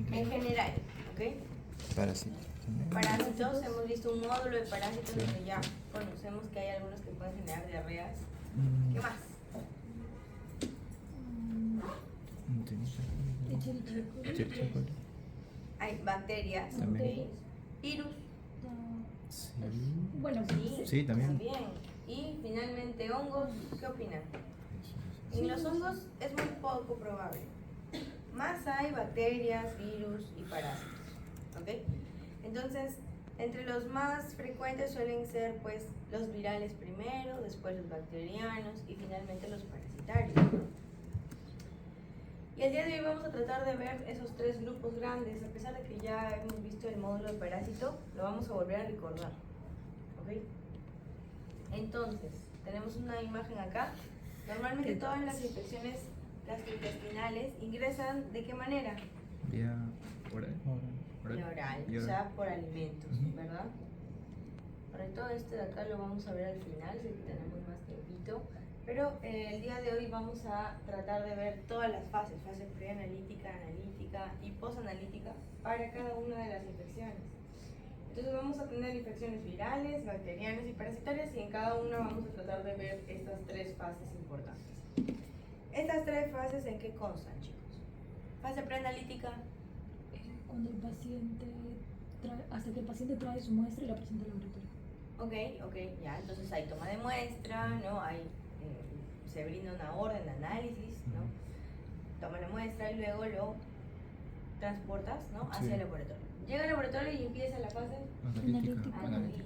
En general, ¿ok? Parásitos también. Parásitos, hemos visto un módulo de parásitos donde ya conocemos que hay algunos que pueden generar diarreas. ¿Qué más? Escherichia coli. Hay bacterias, También. ¿ok? Virus. Sí. Bueno, Sí, también. También. Y finalmente hongos, ¿qué opinan? En los hongos es muy poco probable. Más hay bacterias, virus y parásitos, ¿ok? Entonces, entre los más frecuentes suelen ser pues los virales primero, después los bacterianos y finalmente los parasitarios, ¿no? Y el día de hoy vamos a tratar de ver esos tres grupos grandes. A pesar de que ya hemos visto el módulo de parásito, lo vamos a volver a recordar, ¿ok? Entonces, tenemos una imagen acá. Normalmente todas las infecciones gastrointestinales ingresan ¿de qué manera? Vía oral. Vía oral, o sea, por alimentos, ¿verdad? Para todo esto de acá lo vamos a ver al final, si tenemos más tiempito. Pero el día de hoy vamos a tratar de ver todas las fases, fase preanalítica, analítica y posanalítica para cada una de las infecciones. Entonces vamos a tener infecciones virales, bacterianas y parasitarias y en cada una vamos a tratar de ver estas tres fases importantes. Estas tres fases, ¿en qué constan, chicos? Fase preanalítica. Cuando el paciente hasta que el paciente trae su muestra y la presenta al laboratorio. Ok, ya, entonces hay toma de muestra, ¿no? Hay, se brinda una orden de análisis, ¿no? Toma la muestra y luego lo transportas, ¿no? Hacia el laboratorio. Llega al laboratorio y empieza la fase Analítica. analítica.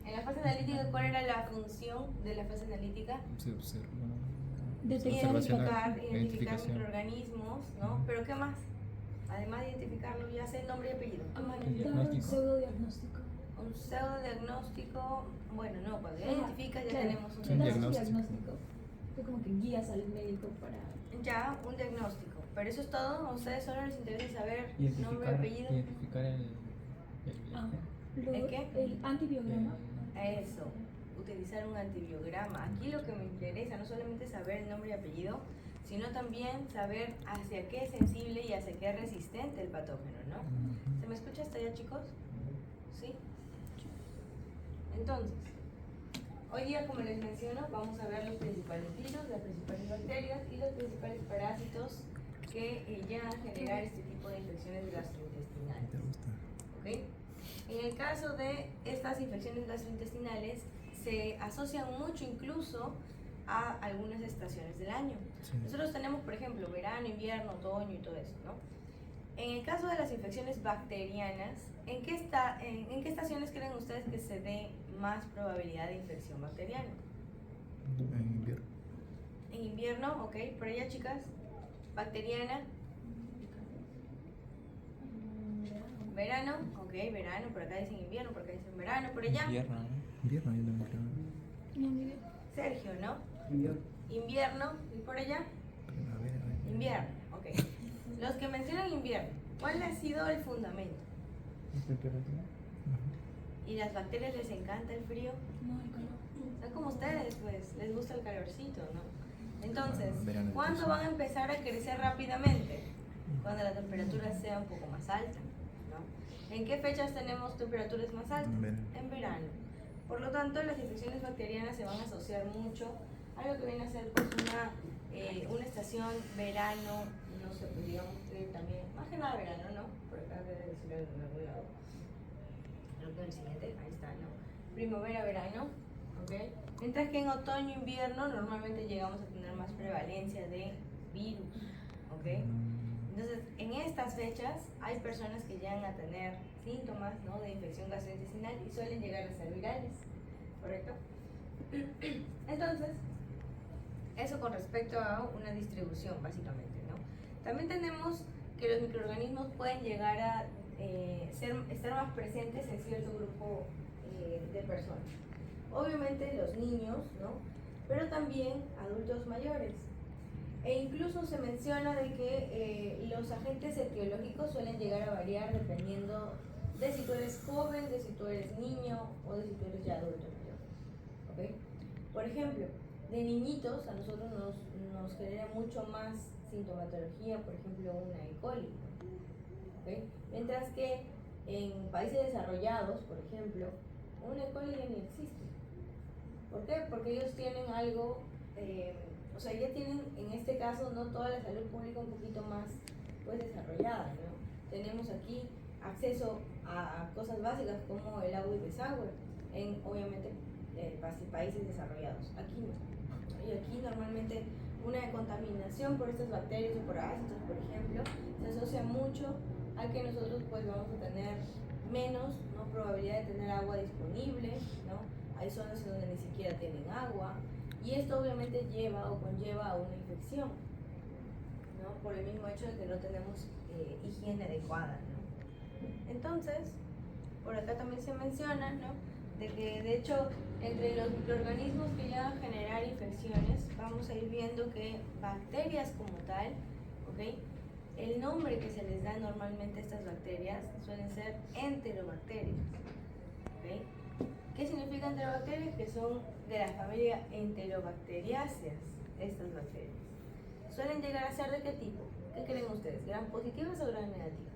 En la fase analítica, ¿cuál era la función de la fase analítica? Se observa. Identificar microorganismos, ¿no? Pero ¿qué más? Además de identificarlo, ya sé el nombre y apellido. Un pseudodiagnóstico. Un pseudodiagnóstico, bueno, no, cuando ya identifica ya claro, tenemos un diagnóstico. Es como que guías al médico para... Ya, un diagnóstico. Pero eso es todo. A ustedes solo les interesa saber nombre y apellido. Identificar el ¿El qué? El antibiograma. Eso, utilizar un antibiograma. Aquí lo que me interesa no solamente saber el nombre y apellido, sino también saber hacia qué es sensible y hacia qué es resistente el patógeno, ¿no? ¿Se me escucha hasta allá, chicos? ¿Sí? Entonces, hoy día, como les menciono, vamos a ver los principales virus, las principales bacterias y los principales parásitos que llegan a generar este tipo de infecciones gastrointestinales. ¿Ok? En el caso de estas infecciones gastrointestinales, se asocian mucho incluso a algunas estaciones del año. Sí. Nosotros tenemos, por ejemplo, verano, invierno, otoño y todo eso, ¿no? En el caso de las infecciones bacterianas, ¿en qué estaciones creen ustedes que se dé más probabilidad de infección bacteriana? En invierno. En invierno, ok. Por allá, chicas, bacteriana. Verano, ok, verano. Por acá dicen invierno, por acá dicen verano. Por allá. Invierno, yo también creo. Sergio, ¿no? Invierno. ¿Y por allá? Primavera. Invierno, ok. Los que mencionan invierno, ¿cuál ha sido el fundamento? Temperatura. ¿Y las bacterias les encanta el frío? No, el calor. Son como ustedes, pues, les gusta el calorcito, ¿no? Entonces, Verano, ¿cuándo van a empezar a crecer rápidamente? Cuando la temperatura sea un poco más alta, ¿no? ¿En qué fechas tenemos temperaturas más altas? En verano. Por lo tanto, las infecciones bacterianas se van a asociar mucho a lo que viene a ser pues una estación verano, no sé, pues digamos que también, más que nada verano, ¿no? Por acá debe decirlo en algún lado. Creo que el siguiente, ahí está, ¿no? Primavera, verano, ¿ok? Mientras que en otoño, invierno, normalmente llegamos a tener más prevalencia de virus, ¿ok? Entonces, en estas fechas hay personas que llegan a tener síntomas, ¿no?, de infección gastrointestinal y suelen llegar a ser virales, ¿correcto? Entonces, eso con respecto a una distribución, básicamente, ¿no? También tenemos que los microorganismos pueden llegar a estar más presentes en cierto grupo de personas. Obviamente los niños, ¿no? Pero también adultos mayores. E incluso se menciona de que los agentes etiológicos suelen llegar a variar dependiendo de si tú eres joven, de si tú eres niño o de si tú eres ya adulto mayor. ¿Ok? Por ejemplo, de niñitos a nosotros nos genera mucho más sintomatología, por ejemplo, una E. coli. ¿Ok? Mientras que en países desarrollados, por ejemplo, un E. coli ya ni existe. ¿Por qué? Porque ellos tienen algo, o sea, ya tienen en este caso no toda la salud pública un poquito más pues desarrollada, ¿no? Tenemos aquí acceso a cosas básicas como el agua y desagüe en obviamente países desarrollados. Aquí no. Y aquí normalmente una contaminación por estas bacterias o por ácidos, por ejemplo, se asocia mucho a que nosotros pues vamos a tener menos, ¿no?, probabilidad de tener agua disponible, ¿no? Hay zonas en donde ni siquiera tienen agua y esto obviamente lleva o conlleva a una infección, ¿no? Por el mismo hecho de que no tenemos higiene adecuada, ¿no? Entonces, por acá también se menciona, ¿no?, de que de hecho entre los microorganismos que llegan a generar infecciones vamos a ir viendo que bacterias como tal, ¿ok?, el nombre que se les da normalmente a estas bacterias suelen ser enterobacterias, ¿ok? ¿Qué significa enterobacterias? Que son de la familia Enterobacteriaceae estas bacterias. ¿Suelen llegar a ser de qué tipo? ¿Qué creen ustedes? ¿Gram positivas o gram negativas?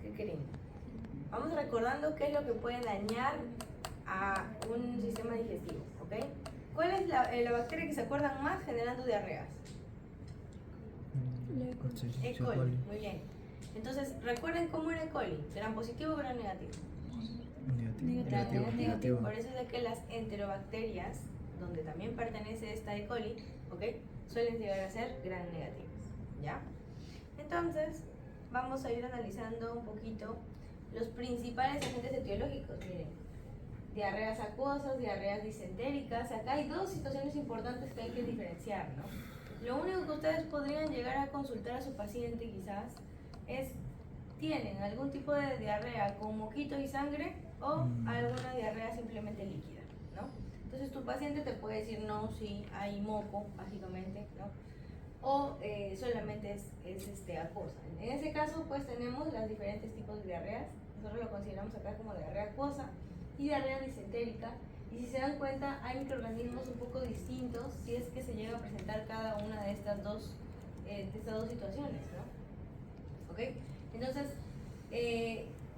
¿Qué creen? Vamos recordando qué es lo que puede dañar a un sistema digestivo, ¿ok? ¿Cuál es la bacteria que se acuerdan más generando diarreas? E. coli, muy bien. Entonces, recuerden cómo era E. coli, ¿gram positivo o gram negativo? Negativo. Por eso es de que las enterobacterias, donde también pertenece esta E. coli, ¿ok?, suelen llegar a ser gram negativas, ¿ya? Entonces, vamos a ir analizando un poquito los principales agentes etiológicos. Miren, diarreas acuosas, diarreas disentéricas. Acá hay dos situaciones importantes que hay que diferenciar, ¿no? Lo único que ustedes podrían llegar a consultar a su paciente quizás es, ¿tienen algún tipo de diarrea con moquitos y sangre o alguna diarrea simplemente líquida, ¿no? Entonces tu paciente te puede decir no, sí, hay moco, básicamente, ¿no? O solamente es acuosa. En ese caso, pues tenemos los diferentes tipos de diarreas. Nosotros lo consideramos acá como diarrea acuosa y diarrea disentérica. Y si se dan cuenta, hay microorganismos un poco distintos si es que se llega a presentar cada una de estas dos situaciones, ¿no? ¿Ok? Entonces,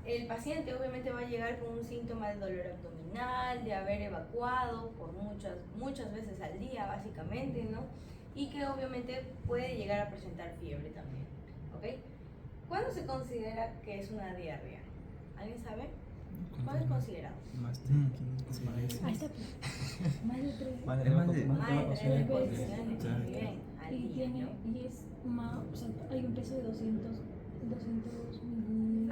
el paciente obviamente va a llegar con un síntoma de dolor abdominal, de haber evacuado por muchas veces al día, básicamente, ¿no? Y que obviamente puede llegar a presentar fiebre también, ¿ok? ¿Cuándo se considera que es una diarrea? ¿Alguien sabe? ¿Cuándo es considerado? Más de 15 veces. Ahí está. Más de 3. Más de Más de tres 3 posiciones, veces. muy bien, al Y, día, ¿no? y es más, o sea, hay un peso de 200 miligramos.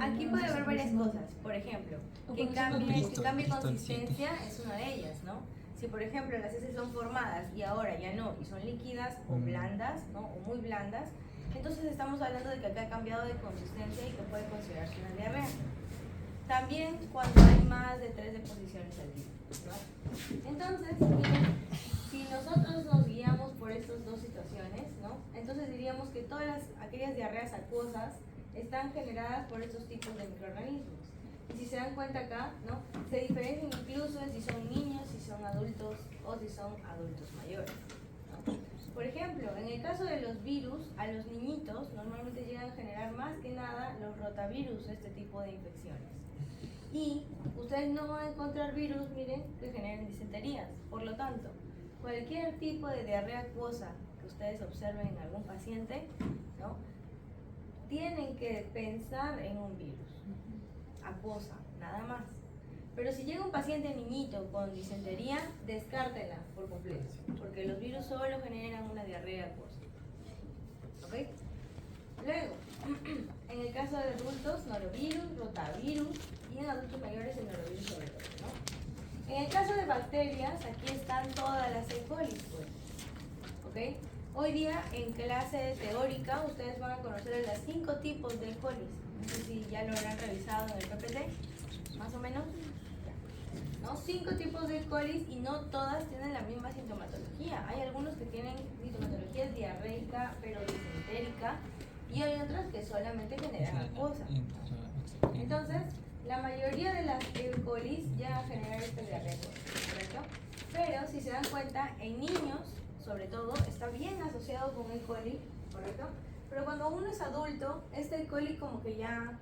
Aquí puede haber varias cosas, por ejemplo, que cambie consistencia es una de ellas, ¿no? Si por ejemplo las heces son formadas y ahora ya no, y son líquidas o blandas, ¿no?, o muy blandas, entonces estamos hablando de que acá ha cambiado de consistencia y que puede considerarse una diarrea. También cuando hay más de 3 deposiciones al día, ¿no? Entonces, miren, si nosotros nos guiamos por estas dos situaciones, ¿no?, entonces diríamos que todas aquellas diarreas acuosas están generadas por estos tipos de microorganismos. Y si se dan cuenta acá, ¿no?, se diferencian incluso en si son niños, si son adultos o si son adultos mayores, ¿no? Por ejemplo, en el caso de los virus, a los niñitos normalmente llegan a generar más que nada los rotavirus, este tipo de infecciones. Y ustedes no van a encontrar virus, miren, que generen disenterías. Por lo tanto, cualquier tipo de diarrea acuosa que ustedes observen en algún paciente, ¿no?, tienen que pensar en un virus acuosa, nada más. Pero si llega un paciente niñito con disentería, descártela por completo, porque los virus solo generan una diarrea acuosa, ¿ok? Luego, en el caso de adultos, norovirus, rotavirus, y en adultos mayores el norovirus sobre todo, ¿no? En el caso de bacterias, aquí están todas las E. coli, pues, ¿ok? Hoy día en clase teórica ustedes van a conocer los 5 tipos de E. coli. No sé si ya lo habrán revisado en el PPT, más o menos. ¿No? 5 tipos de E. coli y no todas tienen la misma sintomatología. Hay algunos que tienen sintomatología diarreica pero disentérica y hay otras que solamente generan acuosa. Entonces, la mayoría de las E. coli ya generan esta diarrea acuosa, ¿correcto? Pero si se dan cuenta, en niños, sobre todo, está bien asociado con E. coli, ¿correcto? Pero cuando uno es adulto, este E. coli como que ya,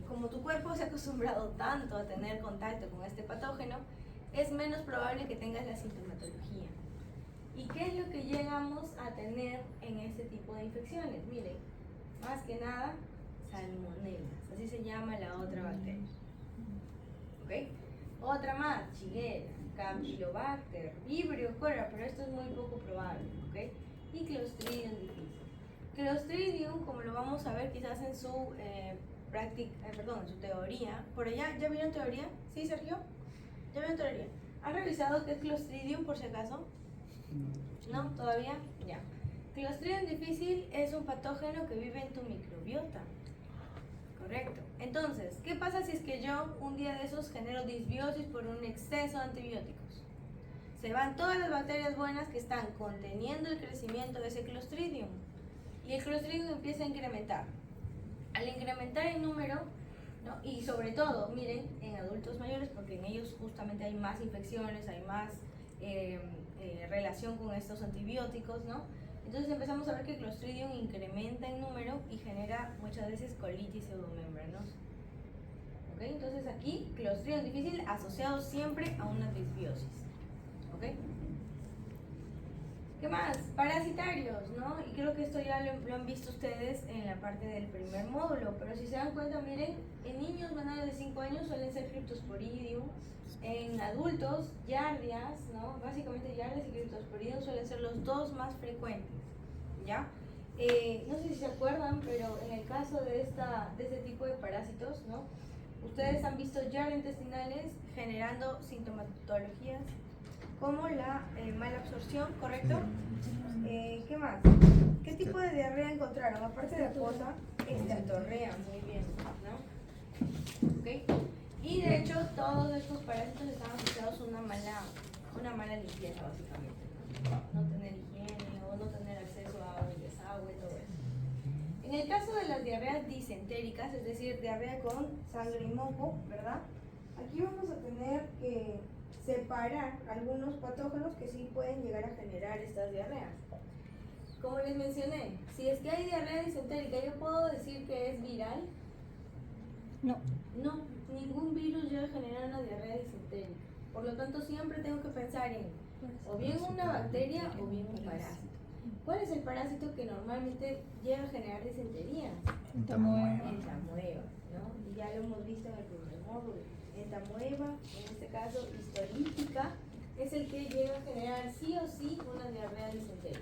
como tu cuerpo se ha acostumbrado tanto a tener contacto con este patógeno, es menos probable que tengas la sintomatología. ¿Y qué es lo que llegamos a tener en este tipo de infecciones? Miren, más que nada, salmonelas, así se llama la otra bacteria. ¿Ok? Otra más, Shigella, Campylobacter, Vibrio cholera, pero esto es muy poco probable. ¿Ok? Y Clostridium difficile. Clostridium, como lo vamos a ver quizás en su en su teoría. ¿Por allá ya vieron teoría? ¿Sí, Sergio? ¿Ya vieron teoría? ¿Han revisado qué es Clostridium por si acaso? ¿No? ¿Todavía? Ya. Clostridium difficile es un patógeno que vive en tu microbiota. Correcto. Entonces, ¿qué pasa si es que yo un día de esos genero disbiosis por un exceso de antibióticos? Se van todas las bacterias buenas que están conteniendo el crecimiento de ese Clostridium y el Clostridium empieza a incrementar. Al incrementar el número, ¿no? Y sobre todo, miren, en adultos mayores, porque en ellos justamente hay más infecciones, hay más relación con estos antibióticos, ¿no? Entonces empezamos a ver que el Clostridium incrementa en número y genera muchas veces colitis pseudomembranosa. ¿Ok? Entonces aquí, Clostridium difficile asociado siempre a una disbiosis. ¿Ok? ¿Qué más? Parasitarios, ¿no? Y creo que esto ya lo han visto ustedes en la parte del primer módulo, pero si se dan cuenta, miren, en niños menores de 5 años suelen ser Cryptosporidium, en adultos, Yardias, ¿no? Básicamente Yardias y Cryptosporidium suelen ser los dos más frecuentes, ¿ya? No sé si se acuerdan, pero en el caso de este tipo de parásitos, ¿no? Ustedes han visto Yardias intestinales generando sintomatologías como la mala absorción, ¿correcto? ¿Qué más? ¿Qué tipo de diarrea encontraron? Aparte de aposa, estatorrea, muy bien, ¿no? ¿Ok? Y de hecho, todos estos parásitos están asociados a una mala limpieza, básicamente, ¿no? No tener higiene o no tener acceso a agua y desagüe, todo eso. En el caso de las diarreas disentéricas, es decir, diarrea con sangre y moco, ¿verdad? Aquí vamos a tener que separar algunos patógenos que sí pueden llegar a generar estas diarreas. Como les mencioné, si es que hay diarrea disentérica, ¿yo puedo decir que es viral? No. No, ningún virus llega a generar una diarrea disentérica. Por lo tanto, siempre tengo que pensar en o bien una bacteria o bien un parásito. ¿Cuál es el parásito que normalmente llega a generar disentería? Entamoeba. Entamoeba, ¿no? Y ya lo hemos visto en el primer módulo. Entamoeba, en este caso histolítica, es el que llega a generar sí o sí una diarrea disentérica.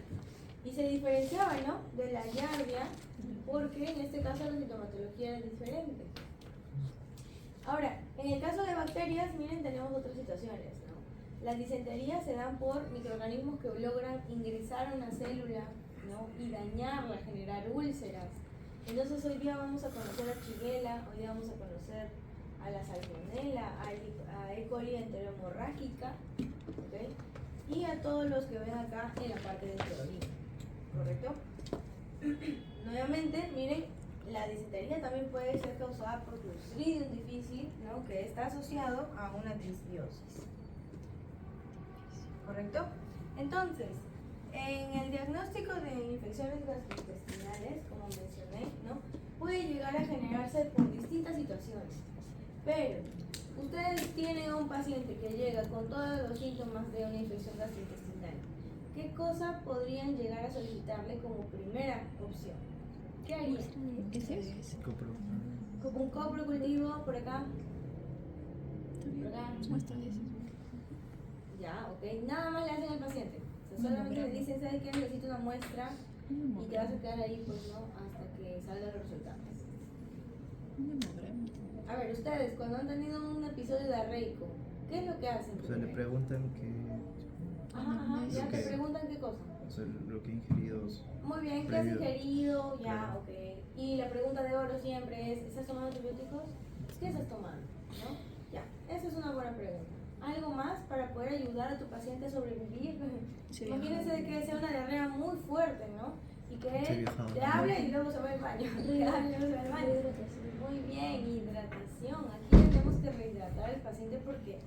Y se diferenciaba, ¿no?, de la Yardia, porque en este caso la sintomatología es diferente. Ahora, en el caso de bacterias, miren, tenemos otras situaciones, ¿no? Las disenterías se dan por microorganismos que logran ingresar a una célula, ¿no?, y dañarla, generar úlceras. Entonces hoy día vamos a conocer a Shigella, hoy día vamos a conocer a la salmonella, a E. coli enterohemorrágica, ¿okay?, y a todos los que ven acá en la parte de orina, ¿correcto? Nuevamente, miren, la disentería también puede ser causada por Clostridium difficile, ¿no?, que está asociado a una disbiosis, ¿correcto? Entonces, en el diagnóstico de infecciones gastrointestinales, como mencioné, ¿no?, puede llegar a generarse por distintas situaciones. Pero ustedes tienen a un paciente que llega con todos los síntomas de una infección gastrointestinal. ¿Qué cosa podrían llegar a solicitarle como primera opción? ¿Qué harían? ¿Qué es eso? Como un copro cultivo por acá. Por acá. Ya, ok. Nada más le hacen al paciente. O sea, solamente le dicen, ¿sabes qué? Necesito una muestra y te vas a quedar ahí, pues, ¿no?, hasta que salgan los resultados. A ver, ustedes, cuando han tenido un episodio diarreico, ¿qué es lo que hacen? O sea, le preguntan Ajá, ya te preguntan qué cosa. o sea, lo que he ingerido. Muy bien, ¿qué has ingerido? Ya, ok. Y la pregunta de oro siempre es, ¿estás tomando antibióticos? ¿Qué estás tomando? ¿No? Ya, esa es una buena pregunta. ¿Algo más para poder ayudar a tu paciente a sobrevivir? Sí. Imagínense que sea una diarrea muy fuerte, ¿no? Y que él te hable y luego se va al baño. Te hable y luego se va al baño. Muy bien, hidratación. Aquí tenemos que rehidratar al paciente porque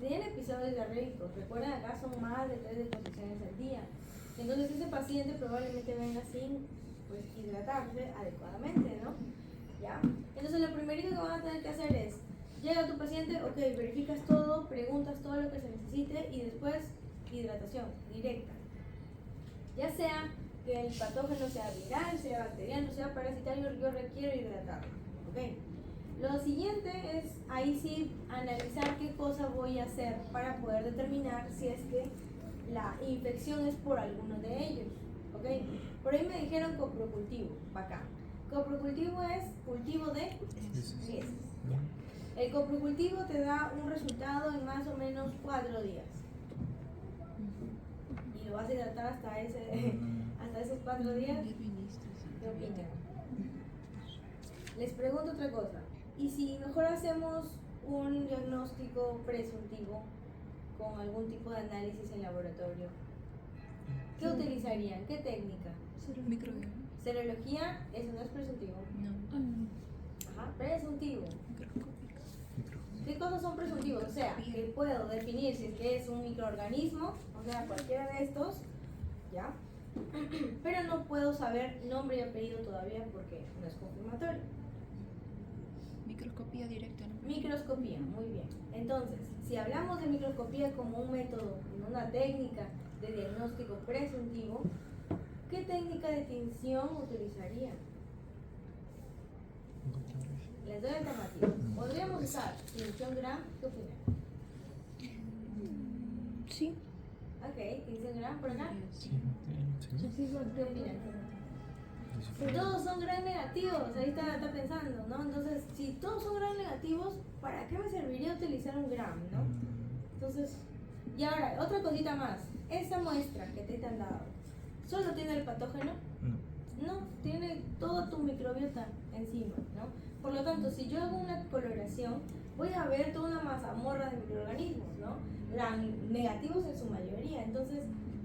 tiene episodios diarreicos. Recuerden, acá son más de 3 deposiciones al día. Entonces ese paciente probablemente venga sin pues hidratarse adecuadamente, ¿no? ¿Ya? Entonces lo primerito que van a tener que hacer es, llega tu paciente, ok, verificas todo, preguntas todo lo que se necesite y después hidratación directa. Ya sea que el patógeno sea viral, sea bacteriano, sea parasitario, yo requiero hidratarlo, ¿ok? Lo siguiente es, ahí sí, analizar qué cosa voy a hacer para poder determinar si es que la infección es por alguno de ellos, ¿ok? Por ahí me dijeron coprocultivo, bacán. Coprocultivo es cultivo de heces. Ya. El coprocultivo te da un resultado en más o menos 4 días. Y lo vas a hidratar hasta esos 4 días. ¿Qué opinan? Les pregunto otra cosa. ¿Y si mejor hacemos un diagnóstico presuntivo con algún tipo de análisis en laboratorio? ¿Qué utilizarían? ¿Qué técnica? Microbioma. Serología, eso no es presuntivo. No. Ajá, presuntivo. ¿Qué cosas son presuntivos? O sea, que puedo definir si es que es un microorganismo, o sea, cualquiera de estos, ¿ya? Pero no puedo saber nombre y apellido todavía porque no es confirmatorio. Microscopía directa, ¿no? Microscopía, muy bien. Entonces, si hablamos de microscopía como un método, una técnica de diagnóstico presuntivo, ¿qué técnica de tinción utilizaría? Les doy alternativas. Podríamos usar tinción Gram, ¿qué opinan? Sí. Ok, tinción Gram por acá. Sí. ¿Qué opinan? Todos son Gram negativos, ahí está pensando, ¿no? Entonces, si todos son Gram negativos, ¿para qué me serviría utilizar un Gram, no? Entonces, y ahora, otra cosita más. Esa muestra que te han dado, ¿solo tiene el patógeno? No, tiene toda tu microbiota encima, ¿no? Por lo tanto, si yo hago una coloración, voy a ver toda una mazamorra de microorganismos, ¿no? Gram negativos en su mayoría. Entonces,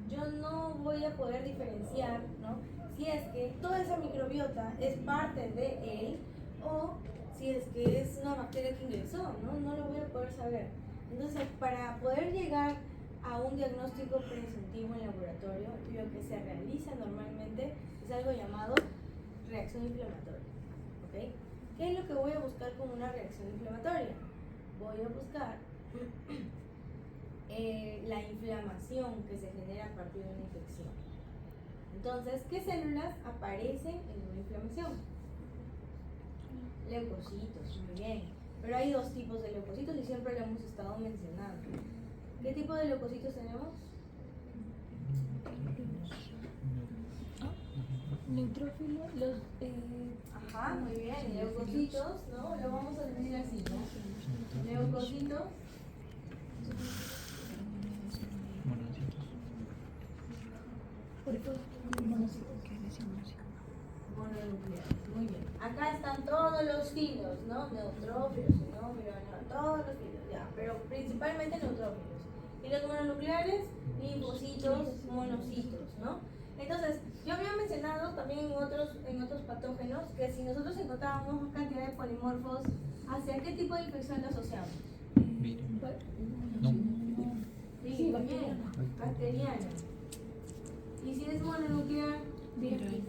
yo no voy a poder diferenciar, ¿no? Si es que toda esa microbiota es parte de él o si es que es una bacteria que ingresó, ¿no? No lo voy a poder saber. Entonces, para poder llegar a un diagnóstico presuntivo en laboratorio, lo que se realiza normalmente es algo llamado reacción inflamatoria, ¿ok? ¿Qué es lo que voy a buscar con una reacción inflamatoria? Voy a buscar la inflamación que se genera a partir de una infección. Entonces, ¿qué células aparecen en una inflamación? Leucocitos, muy bien. Pero hay dos tipos de leucocitos y siempre lo hemos estado mencionando. ¿Qué tipo de leucocitos tenemos? Neutrófilos, los... Ajá, muy bien. Leucocitos, ¿no? Lo vamos a decir así, ¿no? Leucocitos. Mononucleares, muy bien. Acá están todos los filos, ¿no? Neutrófilos, ¿no? Todos los filos, ya. Pero principalmente neutrófilos. Y los mononucleares, linfocitos, monocitos, ¿no? Entonces, yo había mencionado también en otros patógenos que si nosotros encontrábamos una cantidad de polimorfos, ¿hacia qué tipo de infección lo asociamos? No. Sí, bien, bacteriana. ¿Y si es mononuclear? Viral.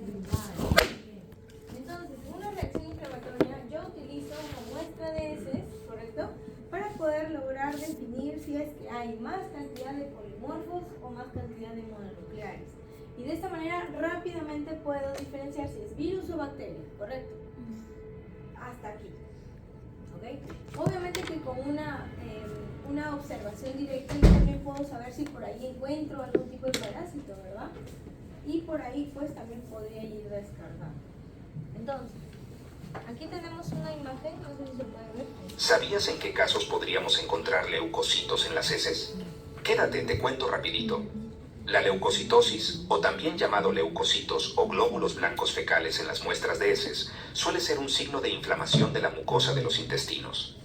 Entonces, en una reacción inflamatoria, yo utilizo una muestra de heces, ¿correcto? Para poder lograr definir si es que hay más cantidad de polimorfos o más cantidad de mononucleares. Y de esta manera rápidamente puedo diferenciar si es virus o bacteria, ¿correcto? Hasta aquí. ¿Ok? Obviamente que con una observación directa yo también puedo saber si por ahí encuentro algún tipo de parásito, ¿verdad? Y por ahí pues también podría ir descargando. Entonces, aquí tenemos una imagen, no sé si se puede ver. ¿Sabías en qué casos podríamos encontrar leucocitos en las heces? Quédate, te cuento rapidito. La leucocitosis, o también llamado leucocitos o glóbulos blancos fecales en las muestras de heces, suele ser un signo de inflamación de la mucosa de los intestinos.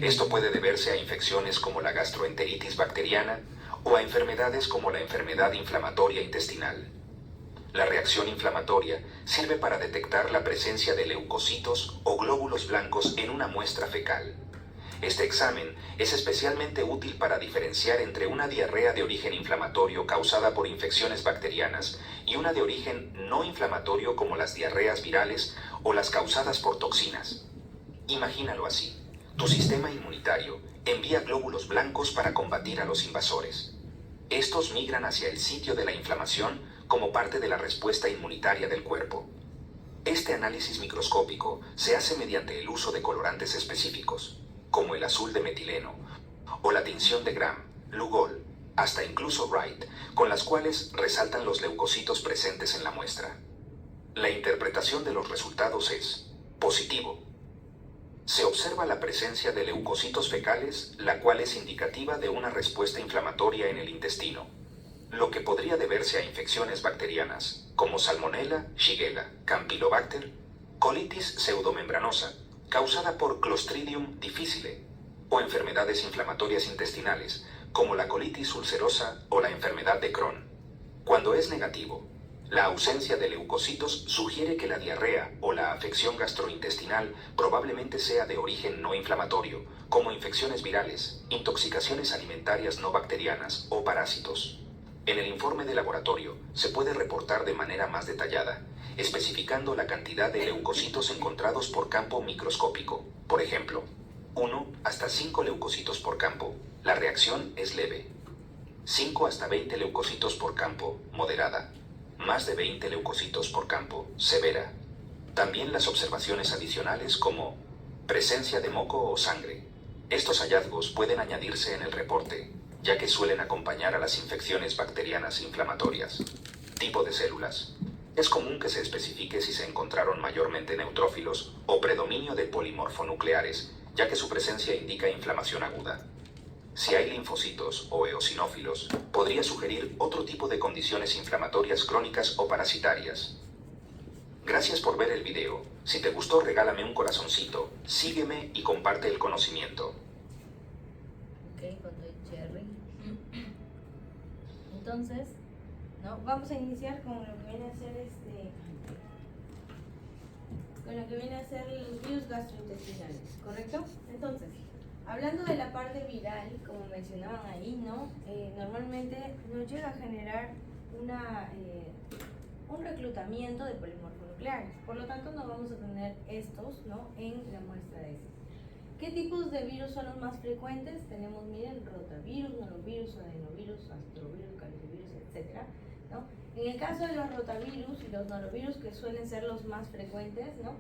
Esto puede deberse a infecciones como la gastroenteritis bacteriana o a enfermedades como la enfermedad inflamatoria intestinal. La reacción inflamatoria sirve para detectar la presencia de leucocitos o glóbulos blancos en una muestra fecal. Este examen es especialmente útil para diferenciar entre una diarrea de origen inflamatorio causada por infecciones bacterianas y una de origen no inflamatorio como las diarreas virales o las causadas por toxinas. Imagínalo así. Tu sistema inmunitario envía glóbulos blancos para combatir a los invasores. Estos migran hacia el sitio de la inflamación como parte de la respuesta inmunitaria del cuerpo. Este análisis microscópico se hace mediante el uso de colorantes específicos, como el azul de metileno, o la tinción de Gram, Lugol, hasta incluso Wright, con las cuales resaltan los leucocitos presentes en la muestra. La interpretación de los resultados es positivo. Se observa la presencia de leucocitos fecales, la cual es indicativa de una respuesta inflamatoria en el intestino, lo que podría deberse a infecciones bacterianas, como Salmonella, Shigella, Campylobacter, colitis pseudomembranosa, causada por Clostridium difficile, o enfermedades inflamatorias intestinales, como la colitis ulcerosa o la enfermedad de Crohn. Cuando es negativo, la ausencia de leucocitos sugiere que la diarrea o la afección gastrointestinal probablemente sea de origen no inflamatorio, como infecciones virales, intoxicaciones alimentarias no bacterianas o parásitos. En el informe de laboratorio se puede reportar de manera más detallada, especificando la cantidad de leucocitos encontrados por campo microscópico. Por ejemplo, 1 hasta 5 leucocitos por campo, la reacción es leve. 5 hasta 20 leucocitos por campo, moderada. Más de 20 leucocitos por campo, severa. También las observaciones adicionales como presencia de moco o sangre. Estos hallazgos pueden añadirse en el reporte, ya que suelen acompañar a las infecciones bacterianas inflamatorias. Tipo de células. Es común que se especifique si se encontraron mayormente neutrófilos o predominio de polimorfonucleares, ya que su presencia indica inflamación aguda. Si hay linfocitos o eosinófilos, podría sugerir otro tipo de condiciones inflamatorias crónicas o parasitarias. Gracias por ver el video. Si te gustó, regálame un corazoncito, sígueme y comparte el conocimiento. Ok, con el cherry. Entonces, ¿no? Vamos a iniciar con lo que viene a ser con lo que viene a ser los virus gastrointestinales, ¿correcto? Entonces, hablando de la parte viral, como mencionaban ahí, ¿no? Normalmente nos llega a generar un reclutamiento de polimorfonucleares. Por lo tanto, no vamos a tener estos, ¿no? En la muestra de heces. ¿Qué tipos de virus son los más frecuentes? Tenemos, miren, rotavirus, norovirus, adenovirus, astrovirus, calicivirus, etc., ¿no? En el caso de los rotavirus y los norovirus, que suelen ser los más frecuentes, ¿no?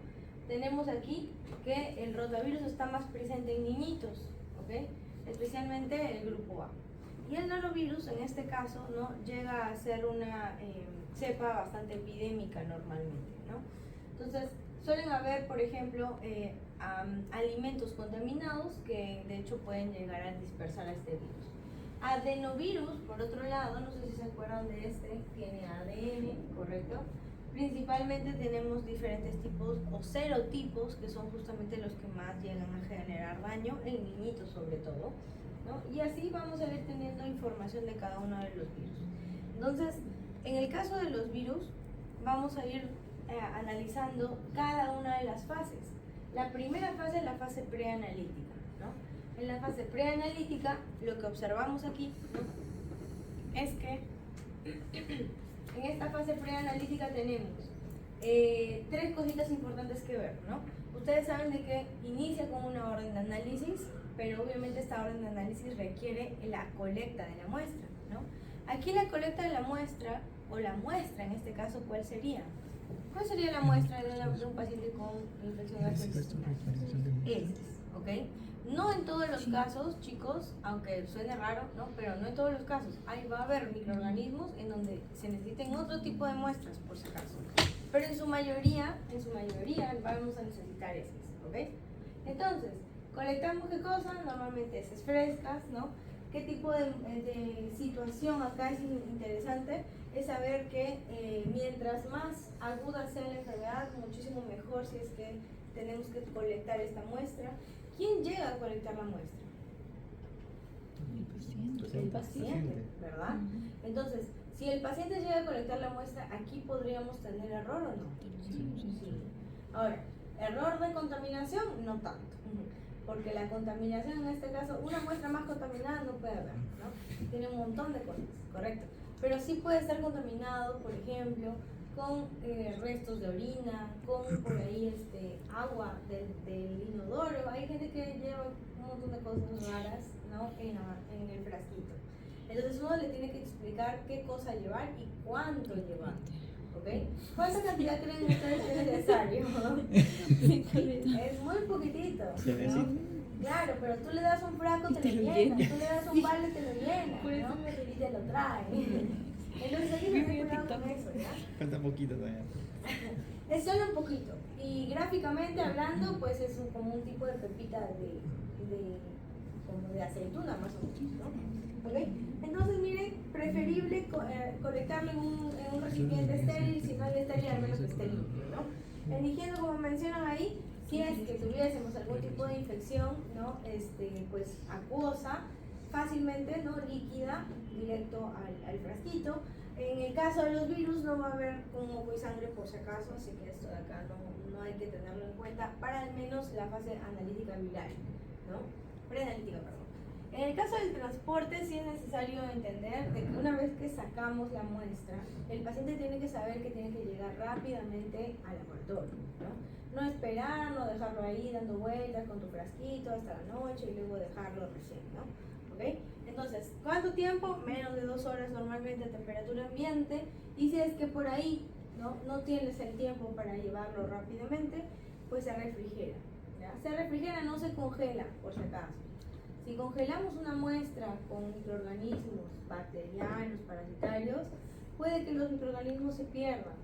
Tenemos aquí que el rotavirus está más presente en niñitos, ¿ok? Especialmente el grupo A. Y el norovirus, en este caso, ¿no? Llega a ser una cepa bastante epidémica normalmente, ¿no? Entonces, suelen haber, por ejemplo, alimentos contaminados que de hecho pueden llegar a dispersar a este virus. Adenovirus, por otro lado, no sé si se acuerdan de tiene ADN, ¿correcto? Principalmente tenemos diferentes tipos o serotipos, que son justamente los que más llegan a generar daño en niñitos sobre todo, ¿no? Y así vamos a ir teniendo información de cada uno de los virus. Entonces, en el caso de los virus, vamos a ir analizando cada una de las fases. La primera fase es la fase preanalítica, ¿no? En la fase preanalítica, lo que observamos aquí, ¿no? Es que en esta fase preanalítica tenemos 3 cositas importantes que ver, ¿no? Ustedes saben de que inicia con una orden de análisis, pero obviamente esta orden de análisis requiere la colecta de la muestra, ¿no? Aquí la colecta de la muestra, o la muestra en este caso, ¿cuál sería? ¿Cuál sería la muestra de un paciente con infección gastrointestinal? Heces, ¿ok? No en todos los casos, chicos, aunque suene raro, ¿no? Pero no en todos los casos. Ahí va a haber microorganismos en donde se necesiten otro tipo de muestras, por si acaso. Pero en su mayoría vamos a necesitar heces, ¿ok? Entonces, colectamos ¿qué cosa? Normalmente heces frescas, ¿no? ¿Qué tipo de situación acá es interesante? Es saber que mientras más aguda sea la enfermedad, muchísimo mejor si es que tenemos que colectar esta muestra. ¿Quién llega a colectar la muestra? El paciente, ¿verdad? Entonces, si el paciente llega a colectar la muestra, ¿aquí podríamos tener error o no? Sí. Ahora, ¿error de contaminación? No tanto. porque la contaminación en este caso, una muestra más contaminada no puede haber, ¿no? Tiene un montón de cosas, correcto. Pero sí puede estar contaminado, por ejemplo, con restos de orina, con por ahí agua del inodoro. Hay gente que lleva un montón de cosas raras, ¿no? en el frasquito. Entonces uno le tiene que explicar qué cosa llevar y cuánto llevar, ¿ok? ¿Cuánta cantidad creen ustedes que es necesario? Es muy poquitito, ¿no? Claro, pero tú le das un frasco, te lo llena, tú le das un balde, te lo llena, ¿no? Y te lo trae. Entonces hay que tener cuidado con eso, ¿ya? Falta poquito todavía. Es solo un poquito. Y gráficamente hablando, pues es como un tipo de pepita como de aceituna más o menos, ¿no? ¿Ok? Entonces miren, preferible colectarlo en un recipiente estéril, si no es estéril, al menos que esté limpio, ¿no? Eligiendo, como mencionan ahí, si es que tuviésemos algún tipo de infección, ¿no? Pues acuosa, fácilmente, ¿no? Líquida, directo al frasquito. En el caso de los virus no va a haber como y sangre por si acaso, así que esto de acá no hay que tenerlo en cuenta para al menos la fase analítica viral, ¿no? Preanalítica, perdón. En el caso del transporte sí es necesario entender de que una vez que sacamos la muestra, el paciente tiene que saber que tiene que llegar rápidamente al laboratorio, ¿no? No esperar, no dejarlo ahí dando vueltas con tu frasquito hasta la noche y luego dejarlo recién, ¿no? ¿Ok? Entonces, ¿cuánto tiempo? Menos de 2 horas normalmente a temperatura ambiente. Y si es que por ahí no tienes el tiempo para llevarlo rápidamente, pues se refrigera, ¿ya? Se refrigera, no se congela, por si acaso. Si congelamos una muestra con microorganismos bacterianos, parasitarios, puede que los microorganismos se pierdan.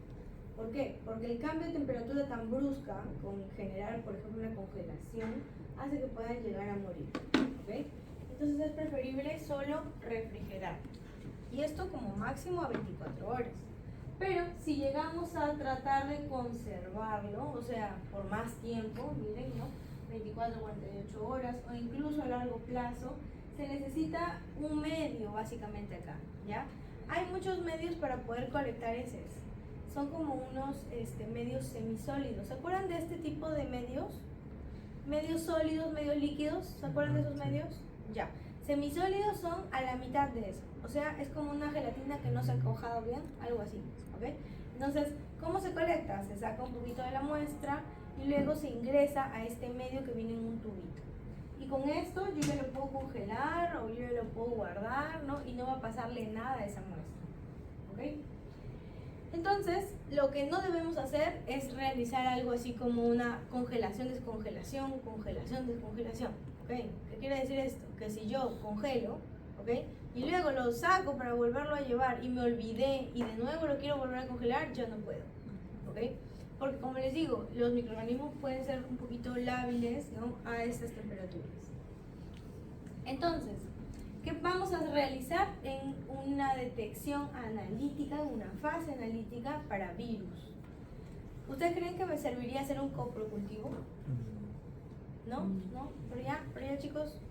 ¿Por qué? Porque el cambio de temperatura tan brusca, con generar, por ejemplo, una congelación, hace que puedan llegar a morir, ¿ok? Entonces es preferible solo refrigerar. Y esto como máximo a 24 horas. Pero si llegamos a tratar de conservarlo, o sea, por más tiempo, miren, ¿no? 24, 48 horas o incluso a largo plazo, se necesita un medio básicamente acá, ¿ya? Hay muchos medios para poder colectar heces. Son como unos medios semisólidos. ¿Se acuerdan de este tipo de medios? Medios sólidos, medios líquidos. ¿Se acuerdan de esos medios? Ya. Semisólidos son a la mitad de eso. O sea, es como una gelatina que no se ha cojado bien, algo así, ¿ok? Entonces, ¿cómo se colecta? Se saca un poquito de la muestra y luego se ingresa a este medio que viene en un tubito. Y con esto yo ya lo puedo congelar o yo ya lo puedo guardar, ¿no? Y no va a pasarle nada a esa muestra, ¿ok? Entonces, lo que no debemos hacer es realizar algo así como una congelación, descongelación, congelación, descongelación, ¿ok? ¿Qué quiere decir esto? Que si yo congelo, ¿ok? Y luego lo saco para volverlo a llevar y me olvidé y de nuevo lo quiero volver a congelar, yo no puedo, ¿ok? Porque como les digo, los microorganismos pueden ser un poquito lábiles, ¿no? A estas temperaturas. Entonces, ¿qué vamos a realizar en una detección analítica, una fase analítica para virus? ¿Ustedes creen que me serviría hacer un coprocultivo? ¿No? ¿No? ¿Por allá chicos?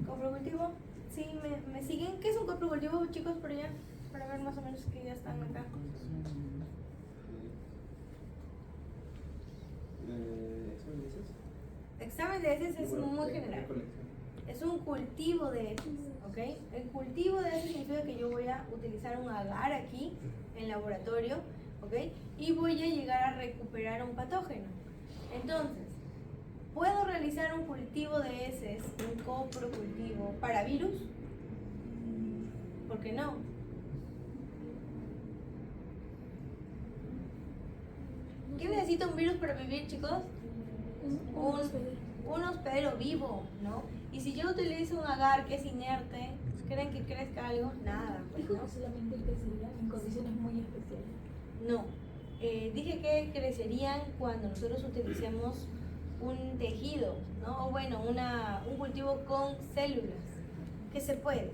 ¿Coprocultivo? ¿Sí? ¿Me siguen? ¿Qué es un coprocultivo, chicos, por allá? Para ver más o menos que ya están acá. Examen de heces es muy general. Es un cultivo de heces, ¿ok? El cultivo de heces significa que yo voy a utilizar un agar aquí en laboratorio, ¿ok? Y voy a llegar a recuperar un patógeno. Entonces, ¿puedo realizar un cultivo de heces, un coprocultivo para virus? ¿Por qué no? ¿Qué necesita un virus para vivir, chicos? Un hospedero vivo, ¿no? Y si yo utilizo un agar que es inerte, ¿creen que crezca algo? Nada. Pues, Dijo ¿no? que solamente crecería en condiciones muy especiales. No. Dije que crecerían cuando nosotros utilicemos un tejido, ¿no? O bueno, un cultivo con células, que se puede,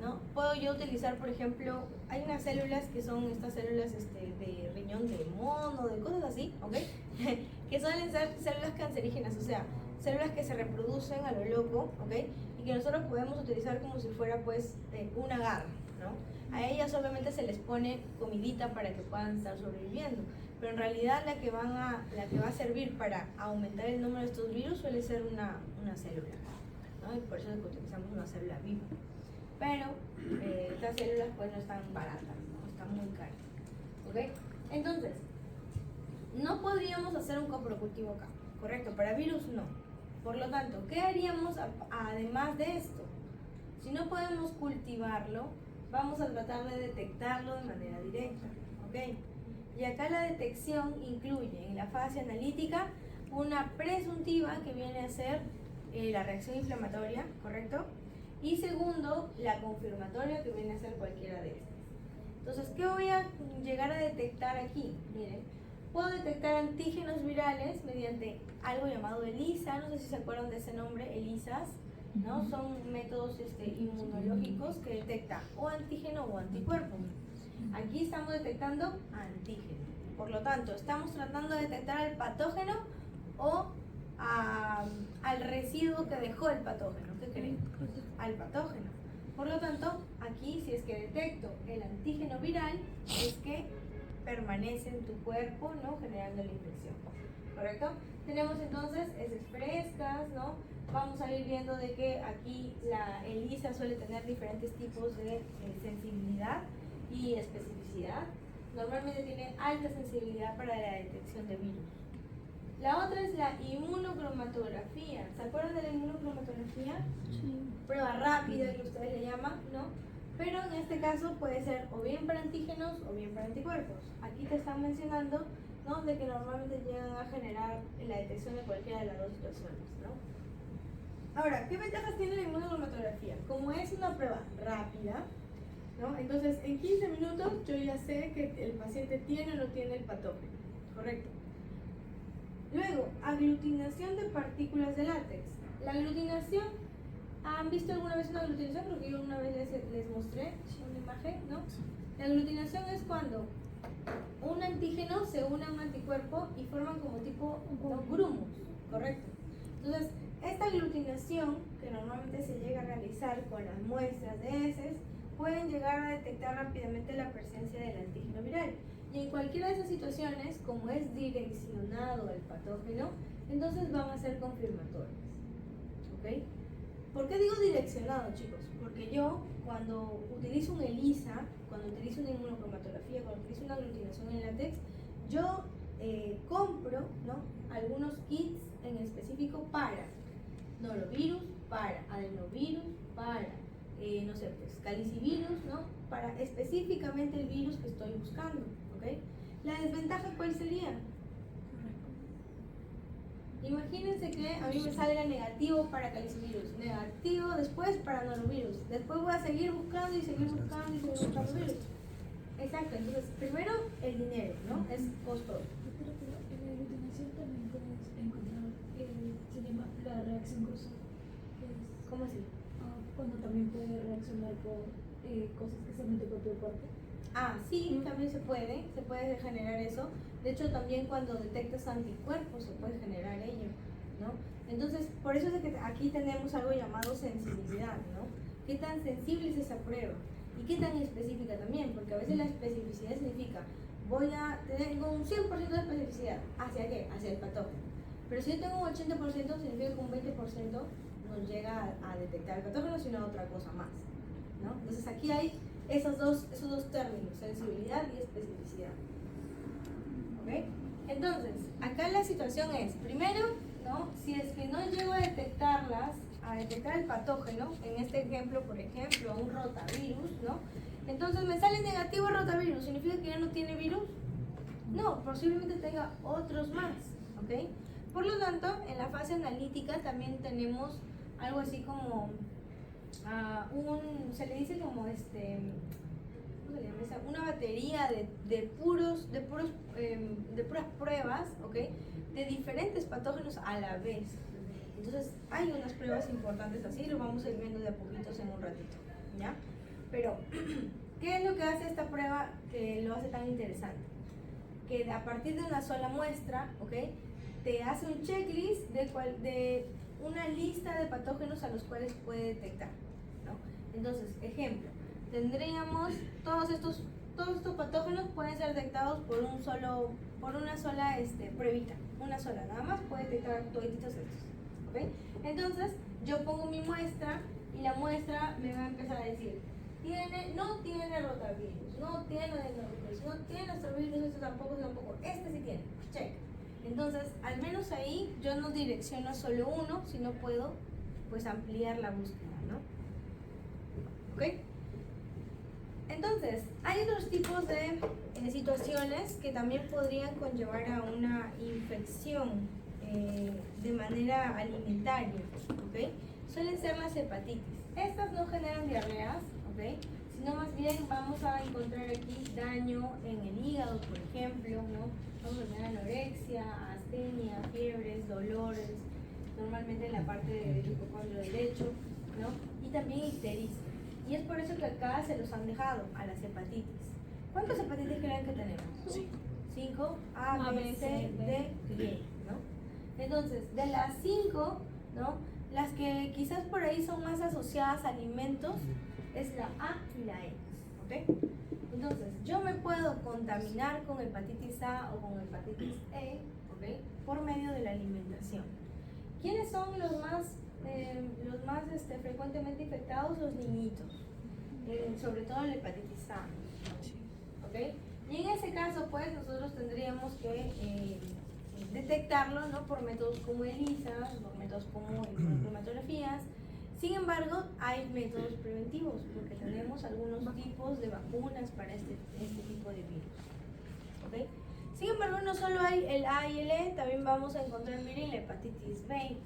¿no? Puedo yo utilizar, por ejemplo, hay unas células que son estas células de riñón de mono, de cosas así, ¿ok? Que suelen ser células cancerígenas, o sea, células que se reproducen a lo loco, ¿ok? Y que nosotros podemos utilizar como si fuera pues un agar, ¿no? A ellas obviamente se les pone comidita para que puedan estar sobreviviendo. pero en realidad la que va a servir para aumentar el número de estos virus suele ser una célula, ¿no? Y por eso es que utilizamos una célula viva. Pero estas células pues no están baratas, ¿no? Están muy caras, ¿ok? Entonces, no podríamos hacer un coprocultivo acá, ¿correcto? Para virus no. Por lo tanto, ¿qué haríamos además de esto? Si no podemos cultivarlo, vamos a tratar de detectarlo de manera directa, ¿ok? Y acá la detección incluye en la fase analítica una presuntiva que viene a ser la reacción inflamatoria, ¿correcto? Y segundo, la confirmatoria que viene a ser cualquiera de estas. Entonces, ¿qué voy a llegar a detectar aquí? Miren, puedo detectar antígenos virales mediante algo llamado ELISA, no sé si se acuerdan de ese nombre, ELISAs, ¿no? Son métodos inmunológicos que detectan o antígeno o anticuerpo. Aquí estamos detectando antígeno. Por lo tanto, estamos tratando de detectar al patógeno o al residuo que dejó el patógeno. ¿Qué creen? Al patógeno. Por lo tanto, aquí si es que detecto el antígeno viral, es que permanece en tu cuerpo, ¿no? Generando la infección. ¿Correcto? Tenemos entonces heces frescas, ¿no? Vamos a ir viendo de que aquí la ELISA suele tener diferentes tipos de sensibilidad y especificidad. Normalmente tiene alta sensibilidad para la detección de virus. La otra es la inmunocromatografía. ¿Se acuerdan de la inmunocromatografía? Sí. Prueba rápida que ustedes le llaman, ¿no? Pero en este caso puede ser o bien para antígenos o bien para anticuerpos. Aquí te están mencionando, ¿no? De que normalmente llegan a generar la detección de cualquiera de las dos situaciones, ¿no? Ahora, ¿qué ventajas tiene la inmunocromatografía? Como es una prueba rápida, ¿no? Entonces, en 15 minutos yo ya sé que el paciente tiene o no tiene el patógeno, ¿correcto? Luego, aglutinación de partículas de látex. La aglutinación, ¿han visto alguna vez una aglutinación? Creo que yo una vez les mostré una imagen, ¿no? La aglutinación es cuando un antígeno se une a un anticuerpo y forman como tipo grumos, ¿correcto? Entonces, esta aglutinación, que normalmente se llega a realizar con las muestras de heces, pueden llegar a detectar rápidamente la presencia del antígeno viral. Y en cualquiera de esas situaciones, como es direccionado el patógeno, entonces van a ser confirmatorias. ¿Ok? ¿Por qué digo direccionado, chicos? Porque yo, cuando utilizo un ELISA, cuando utilizo una inmunocromatografía, cuando utilizo una aglutinación en látex, yo compro, ¿no? Algunos kits en específico para norovirus, para adenovirus, para no sé, pues calicivirus, ¿no? Para específicamente el virus que estoy buscando, ¿ok? La desventaja, ¿cuál sería? Imagínense que a mí me salga negativo para calicivirus, negativo después para norovirus, después voy a seguir buscando y seguir buscando y seguir buscando virus. Exacto, entonces primero el dinero, ¿no? Es costoso. Pero en la aglutinación también puedes encontrar, se llama la reacción cruzada. ¿Cómo así? Cuando también puede reaccionar por cosas que se meten por tu cuerpo. Ah, sí, también se puede generar eso. De hecho, también cuando detectas anticuerpos se puede generar ello, ¿no? Entonces, por eso es que aquí tenemos algo llamado sensibilidad, ¿no? ¿Qué tan sensible es esa prueba? Y qué tan específica también, porque a veces la especificidad significa, tengo un 100% de especificidad. ¿Hacia qué? Hacia el patógeno. Pero si yo tengo un 80%, significa que un 20% no llega a detectar el patógeno, sino otra cosa más, ¿no? Entonces aquí hay esos dos términos, sensibilidad y especificidad. ¿Ok? Entonces, acá la situación es, primero, ¿no? Si es que no llego a detectar el patógeno, en este ejemplo, por ejemplo, un rotavirus, ¿no? Entonces me sale negativo el rotavirus, ¿significa que ya no tiene virus? No, posiblemente tenga otros más, ¿ok? Por lo tanto, en la fase analítica también tenemos algo así como se le dice como ¿cómo se llama esa? Una batería de puras pruebas, ¿ok? De diferentes patógenos a la vez. Entonces hay unas pruebas importantes así, lo vamos a ir viendo de a poquitos en un ratito, ¿ya? Pero, ¿qué es lo que hace esta prueba que lo hace tan interesante? Que a partir de una sola muestra, ¿ok? Te hace un checklist de una lista de patógenos a los cuales puede detectar, ¿no? Entonces, ejemplo, tendríamos todos estos patógenos pueden ser detectados por un solo por una sola pruebita, una sola, nada más puede detectar todos estos, ¿ok? Entonces, yo pongo mi muestra y la muestra me va a empezar a decir, no tiene rotavirus, no tiene adenovirus, no tiene astrovirus, esto tampoco, este sí tiene, check. Entonces, al menos ahí yo no direcciono solo uno, sino puedo pues ampliar la búsqueda, ¿no? ¿Ok? Entonces, hay otros tipos de situaciones que también podrían conllevar a una infección de manera alimentaria, ¿ok? Suelen ser las hepatitis. Estas no generan diarreas, ¿ok? Sino más bien vamos a encontrar aquí daño en el hígado, por ejemplo, ¿no? Vamos a tener anorexia, astenia, fiebres, dolores, normalmente en la parte del hipocondrio derecho, ¿no? Y también ictericia. Y es por eso que acá se los han dejado a las hepatitis. ¿Cuántas hepatitis creen que tenemos? 5. A, B, C, D y E, ¿no? Entonces, de las 5, ¿no? Las que quizás por ahí son más asociadas a alimentos es la A y la E, ¿ok? Entonces, yo me puedo contaminar con hepatitis A o con hepatitis E, ¿ok? Por medio de la alimentación. ¿Quiénes son los más frecuentemente infectados? Los niñitos, sobre todo la hepatitis A, ¿ok? Y en ese caso, pues, nosotros tendríamos que detectarlo, ¿no? Por métodos como ELISA, por métodos como cromatografías. Sin embargo, hay métodos preventivos, porque tenemos algunos tipos de vacunas para este tipo de virus, ¿ok? Sin embargo, no solo hay el A y el E, también vamos a encontrar, miren, la hepatitis B.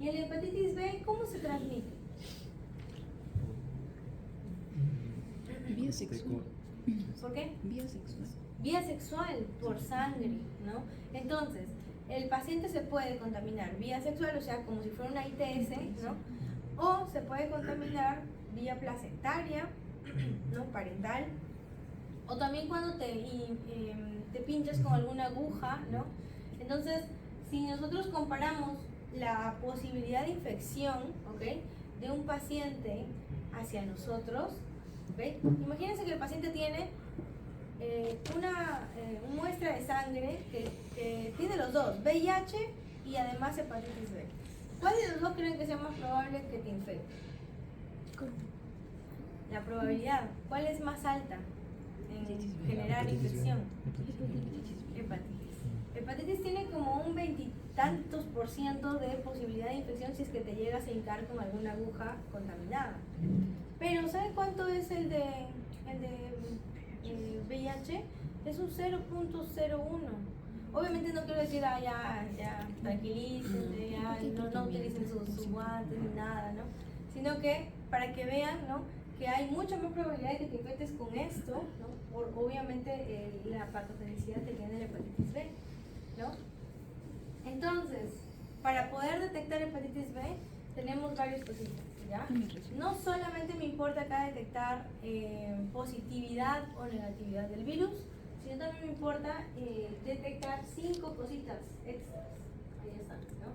¿Y la hepatitis B cómo se transmite? Vía sexual. ¿Por qué? Vía sexual. Vía sexual, por sangre, ¿no? Entonces, el paciente se puede contaminar vía sexual, o sea, como si fuera una ITS, ¿no? O se puede contaminar vía placentaria, ¿no? Parental. O también cuando te pinchas con alguna aguja, ¿no? Entonces, si nosotros comparamos la posibilidad de infección, ¿ok? De un paciente hacia nosotros, ¿ok? Imagínense que el paciente tiene una muestra de sangre que tiene los dos, VIH y además hepatitis B. ¿Cuál de los dos creen que sea más probable que te infecte? La probabilidad, ¿cuál es más alta en generar infección? Hepatitis. Hepatitis tiene como un 20 y tantos % de posibilidad de infección si es que te llegas a hincar con alguna aguja contaminada. Pero ¿saben cuánto es el de VIH? Es un 0.01. Obviamente no quiero decir, ya, tranquilícense, ya, no utilicen sus guantes ni nada, ¿no? Sino que para que vean, ¿no? Que hay mucha más probabilidad de que te infectes con esto, ¿no? Por obviamente la patogenicidad que tiene la hepatitis B, ¿no? Entonces, para poder detectar hepatitis B, tenemos varias cositas, ¿ya? No solamente me importa acá detectar positividad o negatividad del virus, sino también me importa detectar 5 cositas extras. Ahí están, ¿no?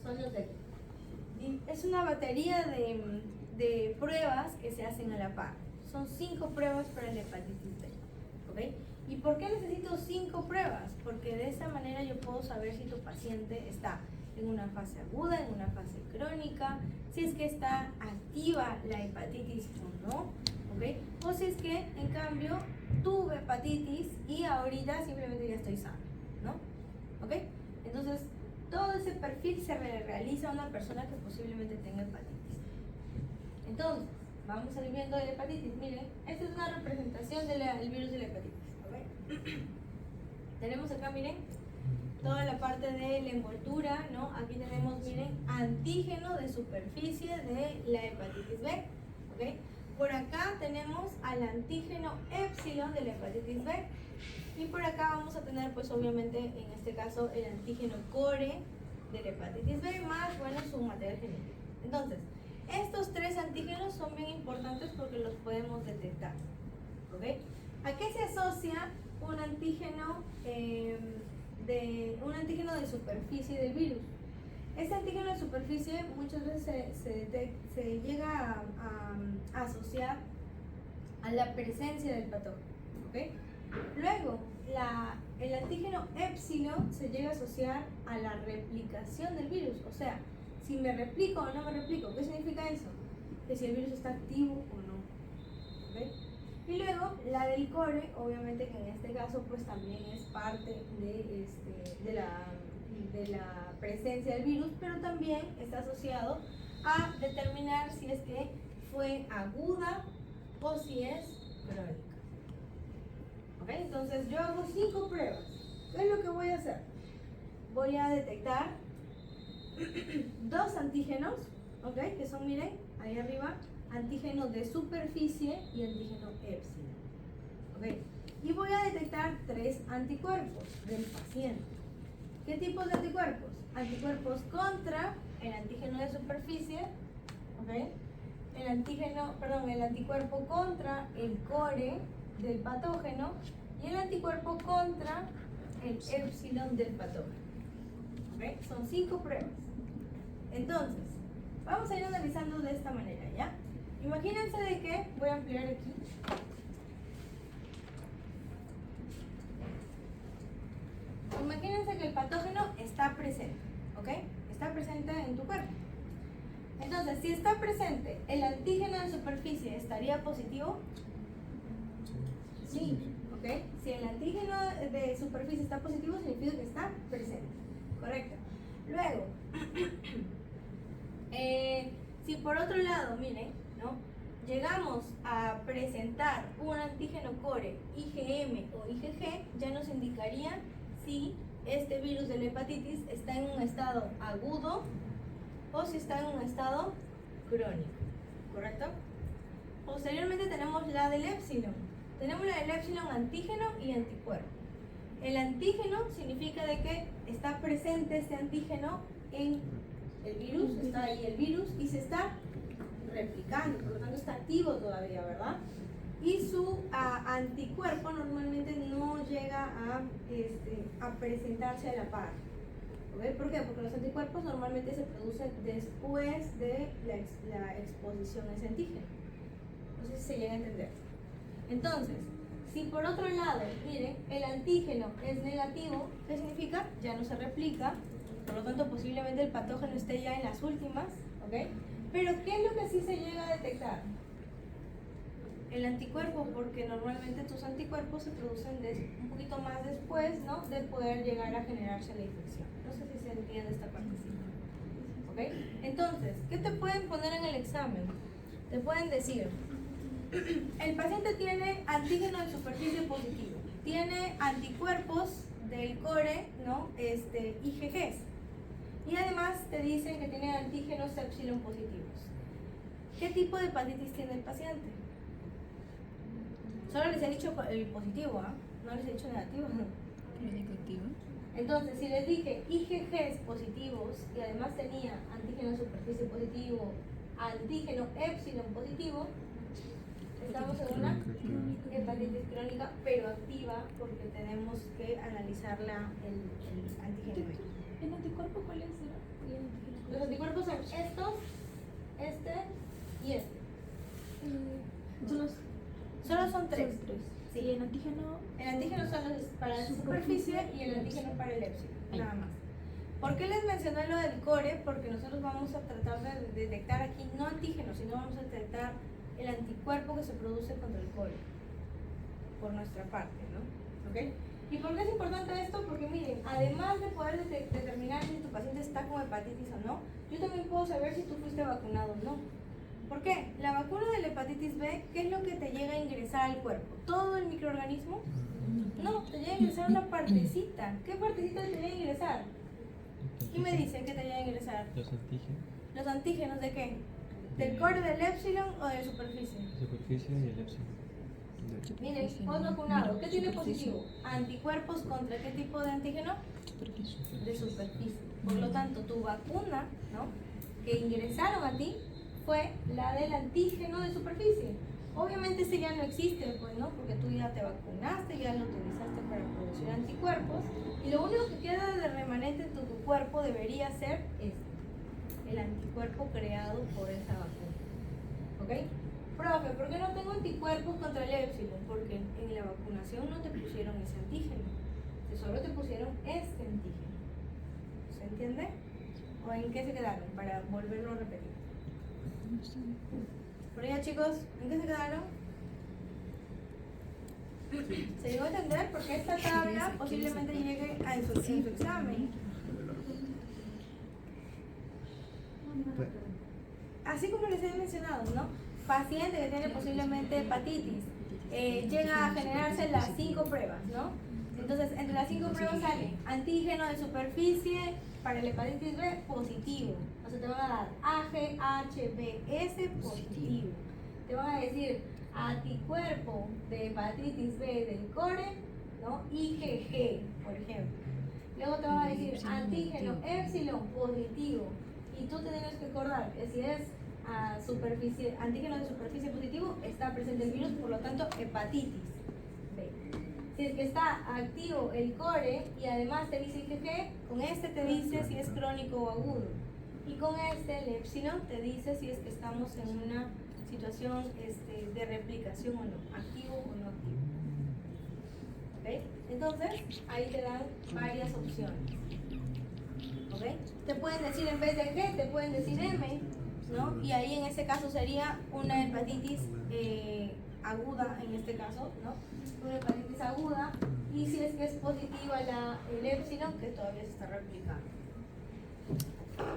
Son los de aquí. Es una batería de pruebas que se hacen a la par. Son 5 pruebas para la hepatitis B, ¿ok? ¿Y por qué necesito 5 pruebas? Porque de esa manera yo puedo saber si tu paciente está en una fase aguda, en una fase crónica, si es que está activa la hepatitis o no, ¿ok? O si es que, en cambio, tuve hepatitis y ahorita simplemente ya estoy sana, ¿no? ¿Ok? Entonces, todo ese perfil se realiza a una persona que posiblemente tenga hepatitis. Entonces, vamos a ir viendo la hepatitis. Miren, esta es una representación del virus de la hepatitis, ¿ok? Tenemos acá, miren, toda la parte de la envoltura, ¿no? Aquí tenemos, miren, antígeno de superficie de la hepatitis B, ¿ok? Por acá tenemos al antígeno épsilon de la hepatitis B. Y por acá vamos a tener, pues obviamente, en este caso, el antígeno core de la hepatitis B, más, bueno, su material genético. Entonces, estos 3 antígenos son bien importantes porque los podemos detectar, ¿ok? ¿A qué se asocia un antígeno de superficie del virus? Este antígeno de superficie muchas veces se llega a asociar a la presencia del patógeno, ¿ok? Luego, el antígeno épsilon se llega a asociar a la replicación del virus. O sea, si me replico o no me replico. ¿Qué significa eso? Que si el virus está activo o no. ¿Okay? Y luego la del core, obviamente que en este caso pues también es parte de la presencia del virus, pero también está asociado a determinar si es que fue aguda o si es crónica. ¿Ok? Entonces yo hago 5 pruebas. ¿Qué es lo que voy a hacer? Voy a detectar 2 antígenos, ¿ok? Que son, miren, ahí arriba, antígeno de superficie y antígeno épsilon. ¿Ok? Y voy a detectar 3 anticuerpos del paciente. ¿Qué tipos de anticuerpos? Anticuerpos contra el antígeno de superficie, ¿ok? El anticuerpo contra el core del patógeno y el anticuerpo contra el épsilon del patógeno. ¿Okay? Son 5 pruebas. Entonces, vamos a ir analizando de esta manera, ¿ya? Imagínense de que, voy a ampliar aquí. Imagínense que el patógeno está presente, ¿ok? Está presente en tu cuerpo. Entonces, si está presente, ¿el antígeno de superficie estaría positivo? Sí, ¿ok? Si el antígeno de superficie está positivo, significa que está presente. Correcto. Luego, si por otro lado, miren, ¿no? Llegamos a presentar un antígeno core IgM o IgG, ya nos indicaría si este virus de la hepatitis está en un estado agudo o si está en un estado crónico. ¿Correcto? Posteriormente tenemos la del épsilon. Tenemos la del épsilon antígeno y anticuerpo. El antígeno significa de que está presente este antígeno en el virus, está ahí el virus y se está replicando, por lo tanto está activo todavía, ¿verdad? Y su anticuerpo normalmente no llega a presentarse a la par. ¿Okay? ¿Por qué? Porque los anticuerpos normalmente se producen después de la exposición a ese antígeno. No sé si se llega a entender. Entonces, si por otro lado, miren, el antígeno es negativo, ¿qué significa? Ya no se replica, por lo tanto posiblemente el patógeno esté ya en las últimas, ¿ok? Pero ¿qué es lo que sí se llega a detectar? El anticuerpo, porque normalmente tus anticuerpos se producen un poquito más después, ¿no? De poder llegar a generarse la infección. No sé si se entiende esta partecita. ¿Ok? Entonces, ¿qué te pueden poner en el examen? Te pueden decir, el paciente tiene antígeno de superficie positivo, tiene anticuerpos del core, ¿no? IgGs. Y además te dicen que tiene antígenos épsilon positivos. ¿Qué tipo de hepatitis tiene el paciente? Solo les he dicho el positivo, ¿ah? No les he dicho negativo. Negativo. Entonces, si les dije IgGs positivos y además tenía antígeno superficie positivo, antígeno épsilon positivo, estamos en una hepatitis crónica, pero activa, porque tenemos que analizar el antígeno. ¿El anticuerpo cuál es? Los anticuerpos son estos, este y este. Solo son 3. Sí. ¿Y el antígeno? El antígeno son los para la superficie y el antígeno para el épsilon, nada más. ¿Por qué les mencioné lo del core? Porque nosotros vamos a tratar de detectar aquí no antígenos, sino vamos a detectar el anticuerpo que se produce contra el core, por nuestra parte, ¿no? ¿Ok? ¿Y por qué es importante esto? Porque miren, además de poder determinar si tu paciente está con hepatitis o no, yo también puedo saber si tú fuiste vacunado o no. ¿Por qué? La vacuna de la hepatitis B, ¿qué es lo que te llega a ingresar al cuerpo? ¿Todo el microorganismo? No, te llega a ingresar una partecita. ¿Qué partecita te llega a ingresar? ¿Quién me dice que te llega a ingresar? Los antígenos. ¿Los antígenos de qué? ¿Del core del epsilon o de superficie? Superficie y el epsilon. Miren, otro vacunado. ¿Qué tiene positivo? Anticuerpos contra qué tipo de antígeno? De superficie. Por lo tanto, tu vacuna, ¿no? Que ingresaron a ti fue la del antígeno de superficie. Obviamente ese ya no existe, pues, ¿no? Porque tú ya te vacunaste, ya lo utilizaste para producir anticuerpos y lo único que queda de remanente en tu cuerpo debería ser el anticuerpo creado por esa vacuna. ¿Ok? profe, ¿por qué no tengo anticuerpos contra el épsilon? Porque en la vacunación no te pusieron ese antígeno, solo te pusieron este antígeno. ¿Se entiende? ¿O en qué se quedaron? Para volverlo a repetir. Por allá, chicos, ¿en qué se quedaron? Se llegó a entender porque esta tabla posiblemente llegue en su examen. Así como les he mencionado, ¿no? Paciente que tiene posiblemente hepatitis, llega a generarse las 5 pruebas, ¿no? Entonces, entre las 5 pruebas sale antígeno de superficie para el hepatitis B positivo. O sea, te van a dar AGHBS positivo. Te van a decir anticuerpo de hepatitis B del core, ¿no? IgG, por ejemplo. Luego te van a decir antígeno épsilon positivo. Y tú te tienes que acordar que si es antígeno de superficie positivo, está presente el virus, por lo tanto, hepatitis B. Si es que está activo el core y además te dice IgG, con este te dice si es crónico o agudo. Y con este, el épsilon, te dice si es que estamos en una situación de replicación o no, activo o no activo. ¿Ok? Entonces, ahí te dan varias opciones. ¿Ok? Te pueden decir en vez de G, te pueden decir M, ¿no? Y ahí en ese caso sería una hepatitis aguda, en este caso, ¿no? Una hepatitis aguda, y si es que es positiva el épsilon, que todavía se está replicando.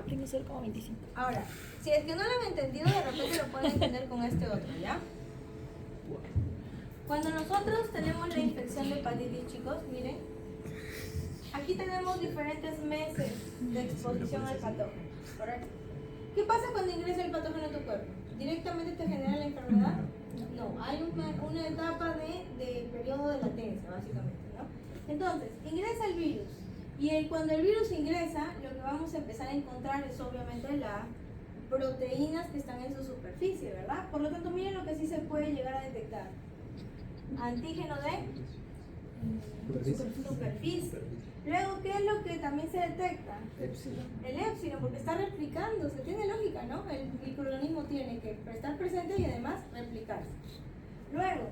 Tiene cerca de 25. Ahora, si es que no lo han entendido, de repente lo pueden entender con este otro, ¿ya? Cuando nosotros tenemos la infección de hepatitis, chicos, miren, aquí tenemos diferentes meses de exposición al patógeno, ¿correcto? ¿Qué pasa cuando ingresa el patógeno a tu cuerpo? ¿Directamente te genera la enfermedad? No, hay una etapa de periodo de latencia, básicamente, ¿no? Entonces, ingresa el virus. Y cuando el virus ingresa, lo que vamos a empezar a encontrar es obviamente las proteínas que están en su superficie, ¿verdad? Por lo tanto, miren lo que sí se puede llegar a detectar. Antígeno de superficie. Luego, ¿qué es lo que también se detecta? El épsilon, porque está replicándose. Tiene lógica, ¿no? El microorganismo tiene que estar presente y además replicarse. Luego,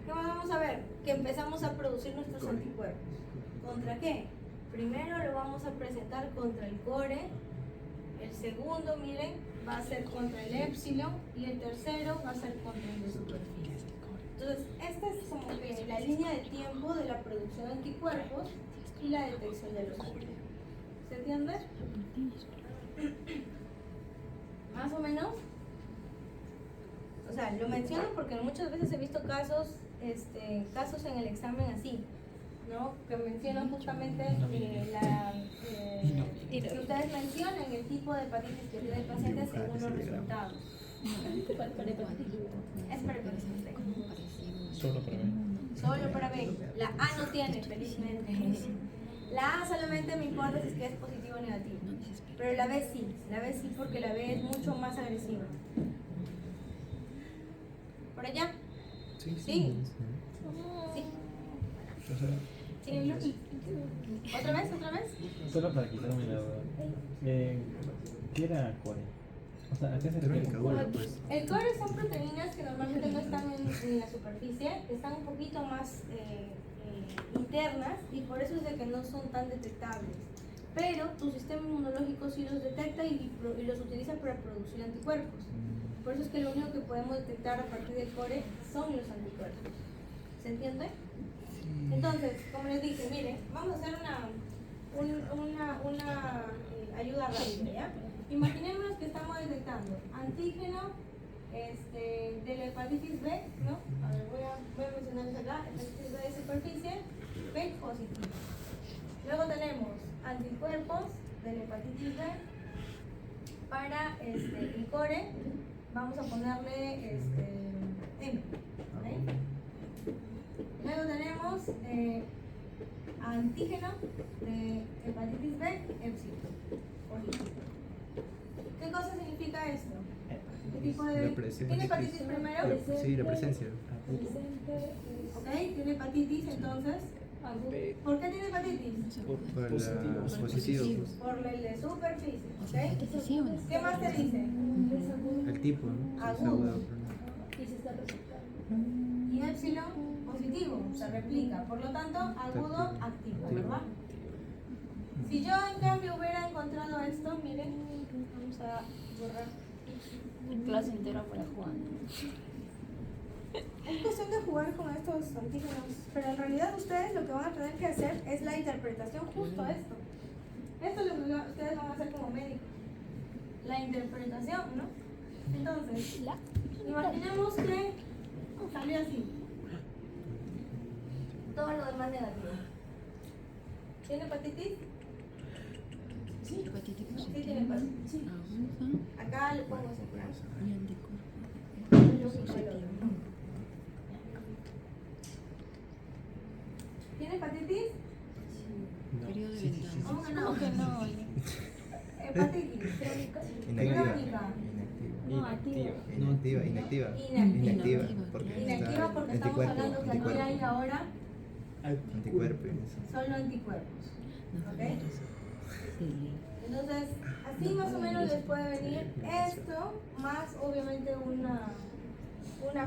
¿qué más vamos a ver? Que empezamos a producir nuestros anticuerpos. ¿Contra qué? Primero lo vamos a presentar contra el core, el segundo, miren, va a ser contra el épsilon y el tercero va a ser contra el de superficie. Entonces, esta es como que la línea de tiempo de la producción de anticuerpos y la detección de los antígenos. ¿Se entiende? Más o menos. O sea, lo menciono porque muchas veces he visto casos en el examen así, ¿no? Que mencionan justamente que ustedes mencionan el tipo de hepatitis que tiene el paciente según los resultados. Es para hepatitis B. Solo para ver. Solo para B. La A no tiene, felizmente. La A solamente me importa si es que es positivo o negativo. Pero la B sí. La B sí porque la B es mucho más agresiva. ¿Por allá? Sí. Sí. Sí. O sea, Sí. ¿Otra vez? solo para quitarme la duda. ¿Qué era core? O sea, ¿a qué se refiere con core? Pues. El core son proteínas que normalmente no están en la superficie, que están un poquito más internas y por eso es de que no son tan detectables. Pero tu sistema inmunológico sí los detecta y los utiliza para producir anticuerpos. Por eso es que lo único que podemos detectar a partir del core son los anticuerpos. ¿Se entiende? Entonces, como les dije, miren, vamos a hacer una ayuda rápida, ¿ya? Imaginémonos que estamos detectando antígeno de la hepatitis B, ¿no? A ver, voy a mencionarles acá, hepatitis B de superficie, B positivo. Luego tenemos anticuerpos de la hepatitis B para el core, vamos a ponerle M, ¿ok? Luego tenemos antígeno de hepatitis B épsilon positivo. ¿Qué cosa significa esto? ¿Qué tipo de... ¿Tiene hepatitis primero? Sí, la presencia. ¿Ok? Tiene hepatitis, entonces. ¿Por qué tiene hepatitis? Por la positivo. Por el de superficie. O sea, ¿Ok? que sí o no. ¿Qué más te dice? El tipo, ¿no? Si es Agudo. agudo. Y se está resultando. Y épsilon positivo, se replica. Por lo tanto, agudo activo, ¿verdad? Si yo en cambio hubiera encontrado esto, miren, vamos a borrar. Clase entera para jugar. Es cuestión de jugar con estos antígenos, pero en realidad ustedes lo que van a tener que hacer es la interpretación justo a esto. Esto es lo que ustedes van a hacer como médicos. La interpretación, ¿no? Entonces, imaginemos que salió así. Todo lo demás negativo. ¿Tiene hepatitis? Sí, hepatitis Sí, tiene hepatitis. Sí. Aguda Acá le pongo ese plan. y anticuerpo. ¿Tiene hepatitis? Periodo de ventana. ¿Cómo que no? ¿Cómo que no? Hepatitis. Inactiva. Crónica. No, activa. Inactiva. Inactiva. Inactiva. Inactiva. Porque Inactiva está porque estamos hablando que aquí hay ahora Anticuerpo. y eso. solo anticuerpos. ¿Ok? Entonces, así más o menos les puede venir esto, más obviamente una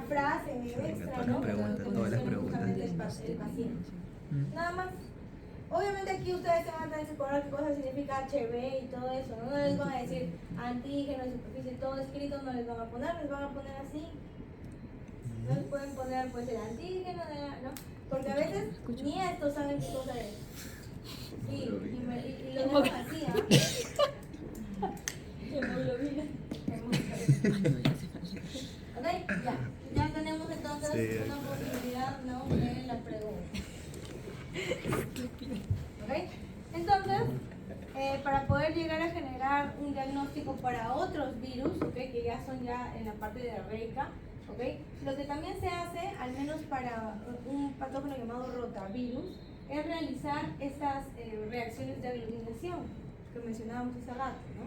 frase extra, ¿no? Todas las preguntas. Justamente el paciente. Nada más. Obviamente aquí ustedes se van a tener que acordar qué cosa significa HB y todo eso, ¿no? No les van a decir antígeno, superficie, todo escrito, no les van a poner, les van a poner así. No les pueden poner pues el antígeno, ¿no? Porque a veces ni estos saben qué cosa es. Y lo dejan así, ¿ah? Hemoglobina. Ok, ya tenemos entonces Sí, una posibilidad, ¿no? De la pregunta. ¿Ok? Entonces, para poder llegar a generar un diagnóstico para otros virus, ¿ok? Que ya son en la parte de arreica, ¿ok? Lo que también se hace, al menos para un patógeno llamado rotavirus, es realizar estas reacciones de aglutinación que mencionábamos hace rato, ¿no?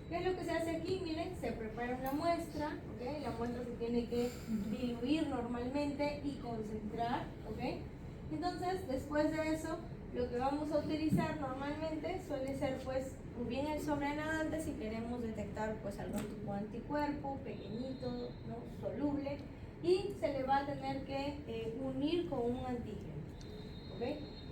¿Qué es lo que se hace aquí? Miren, se prepara una muestra, ¿ok? La muestra se tiene que diluir normalmente y concentrar, ¿ok? Entonces, después de eso, lo que vamos a utilizar normalmente suele ser pues o bien el sobrenadante si queremos detectar pues algún tipo de anticuerpo pequeñito, ¿no? Soluble, y se le va a tener que unir con un antígeno, ¿ok?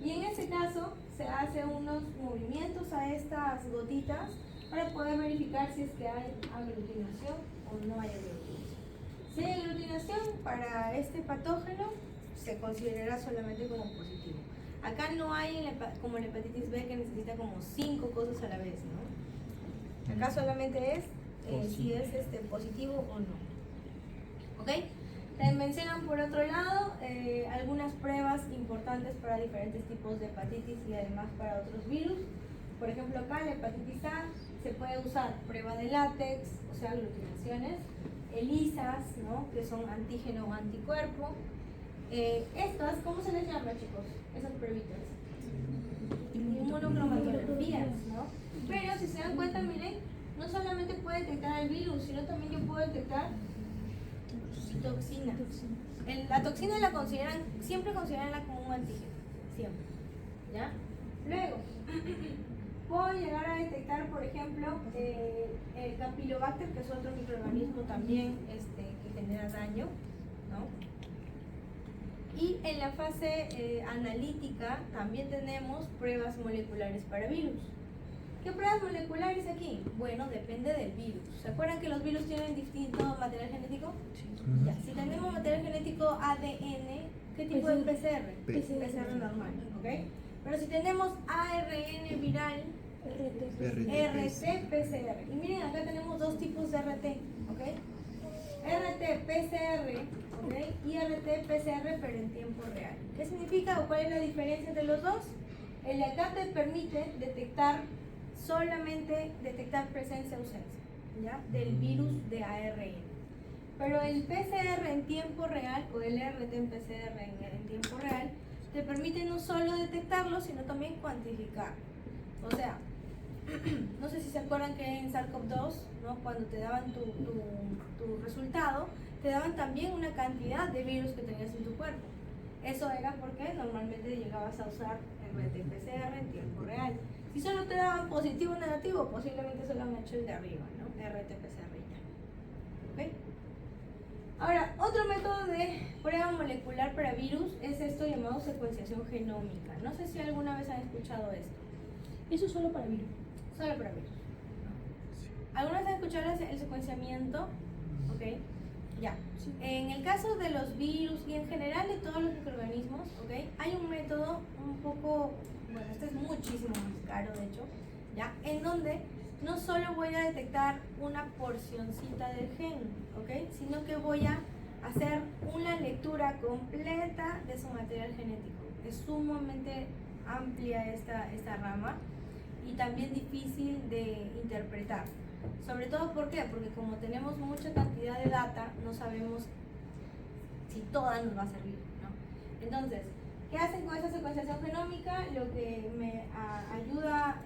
Y en ese caso se hace unos movimientos a estas gotitas para poder verificar si es que hay aglutinación o no hay aglutinación. Si hay aglutinación para este patógeno, se considerará solamente como positivo. Acá no hay como la hepatitis B que necesita como 5 cosas a la vez, ¿no? Acá solamente es si es positivo o no. ¿Ok? Te mencionan por otro lado algunas pruebas importantes para diferentes tipos de hepatitis y además para otros virus. Por ejemplo, acá la hepatitis A se puede usar prueba de látex, o sea, aglutinaciones, ELISAs, ¿no? Que son antígeno o anticuerpo. Estas, ¿cómo se les llama, chicos? Esas pruebitas. Inmunocromatografías, ¿no? Pero si se dan cuenta, miren, no solamente puede detectar el virus, sino también yo puedo detectar toxinas. La toxina siempre consideran como un antígeno, siempre. ¿Ya? Luego, puedo llegar a detectar, por ejemplo, el Campylobacter, que es otro microorganismo también que genera daño, ¿no? Y en la fase analítica también tenemos pruebas moleculares para virus. ¿Qué pruebas moleculares aquí? Bueno, depende del virus. ¿Se acuerdan que los virus tienen distinto material genético? Ya, si tenemos material genético ADN, ¿qué tipo de PCR? PCR normal, ¿ok? Pero si tenemos ARN viral, RT-PCR. Y miren, acá tenemos dos tipos de RT, ¿ok? RT-PCR, ¿ok? Y RT-PCR, pero en tiempo real. ¿Qué significa o cuál es la diferencia entre los dos? El de acá te permite solamente detectar presencia-ausencia, ¿ya? Del virus de ARN. Pero el PCR en tiempo real, o el RT-PCR en tiempo real, te permite no solo detectarlo, sino también cuantificar. O sea, no sé si se acuerdan que en SARS-CoV-2, ¿no? Cuando te daban tu resultado, te daban también una cantidad de virus que tenías en tu cuerpo. Eso era porque normalmente llegabas a usar RT-PCR en tiempo Si solo te daban positivo o negativo, posiblemente solo han hecho el de arriba, ¿no? RT-PCR ya. ¿Ok? Ahora, otro método de prueba molecular para virus es esto llamado secuenciación genómica. No sé si alguna vez han escuchado esto. Eso solo para virus. Solo para virus. ¿Alguna vez han escuchado el secuenciamiento? ¿Ok? Ya. En el caso de los virus y en general de todos los microorganismos, ¿ok? Hay un método un poco, bueno, este es muchísimo más caro de hecho, ¿ya? En donde no solo voy a detectar una porcioncita del gen, ¿ok? Sino que voy a hacer una lectura completa de su material genético. Es sumamente amplia esta rama y también difícil de interpretar. Sobre todo, ¿por qué? Porque como tenemos mucha cantidad de data, no sabemos si toda nos va a servir, ¿no? Entonces, ¿qué hacen con esa secuenciación genómica? Lo que me ayuda,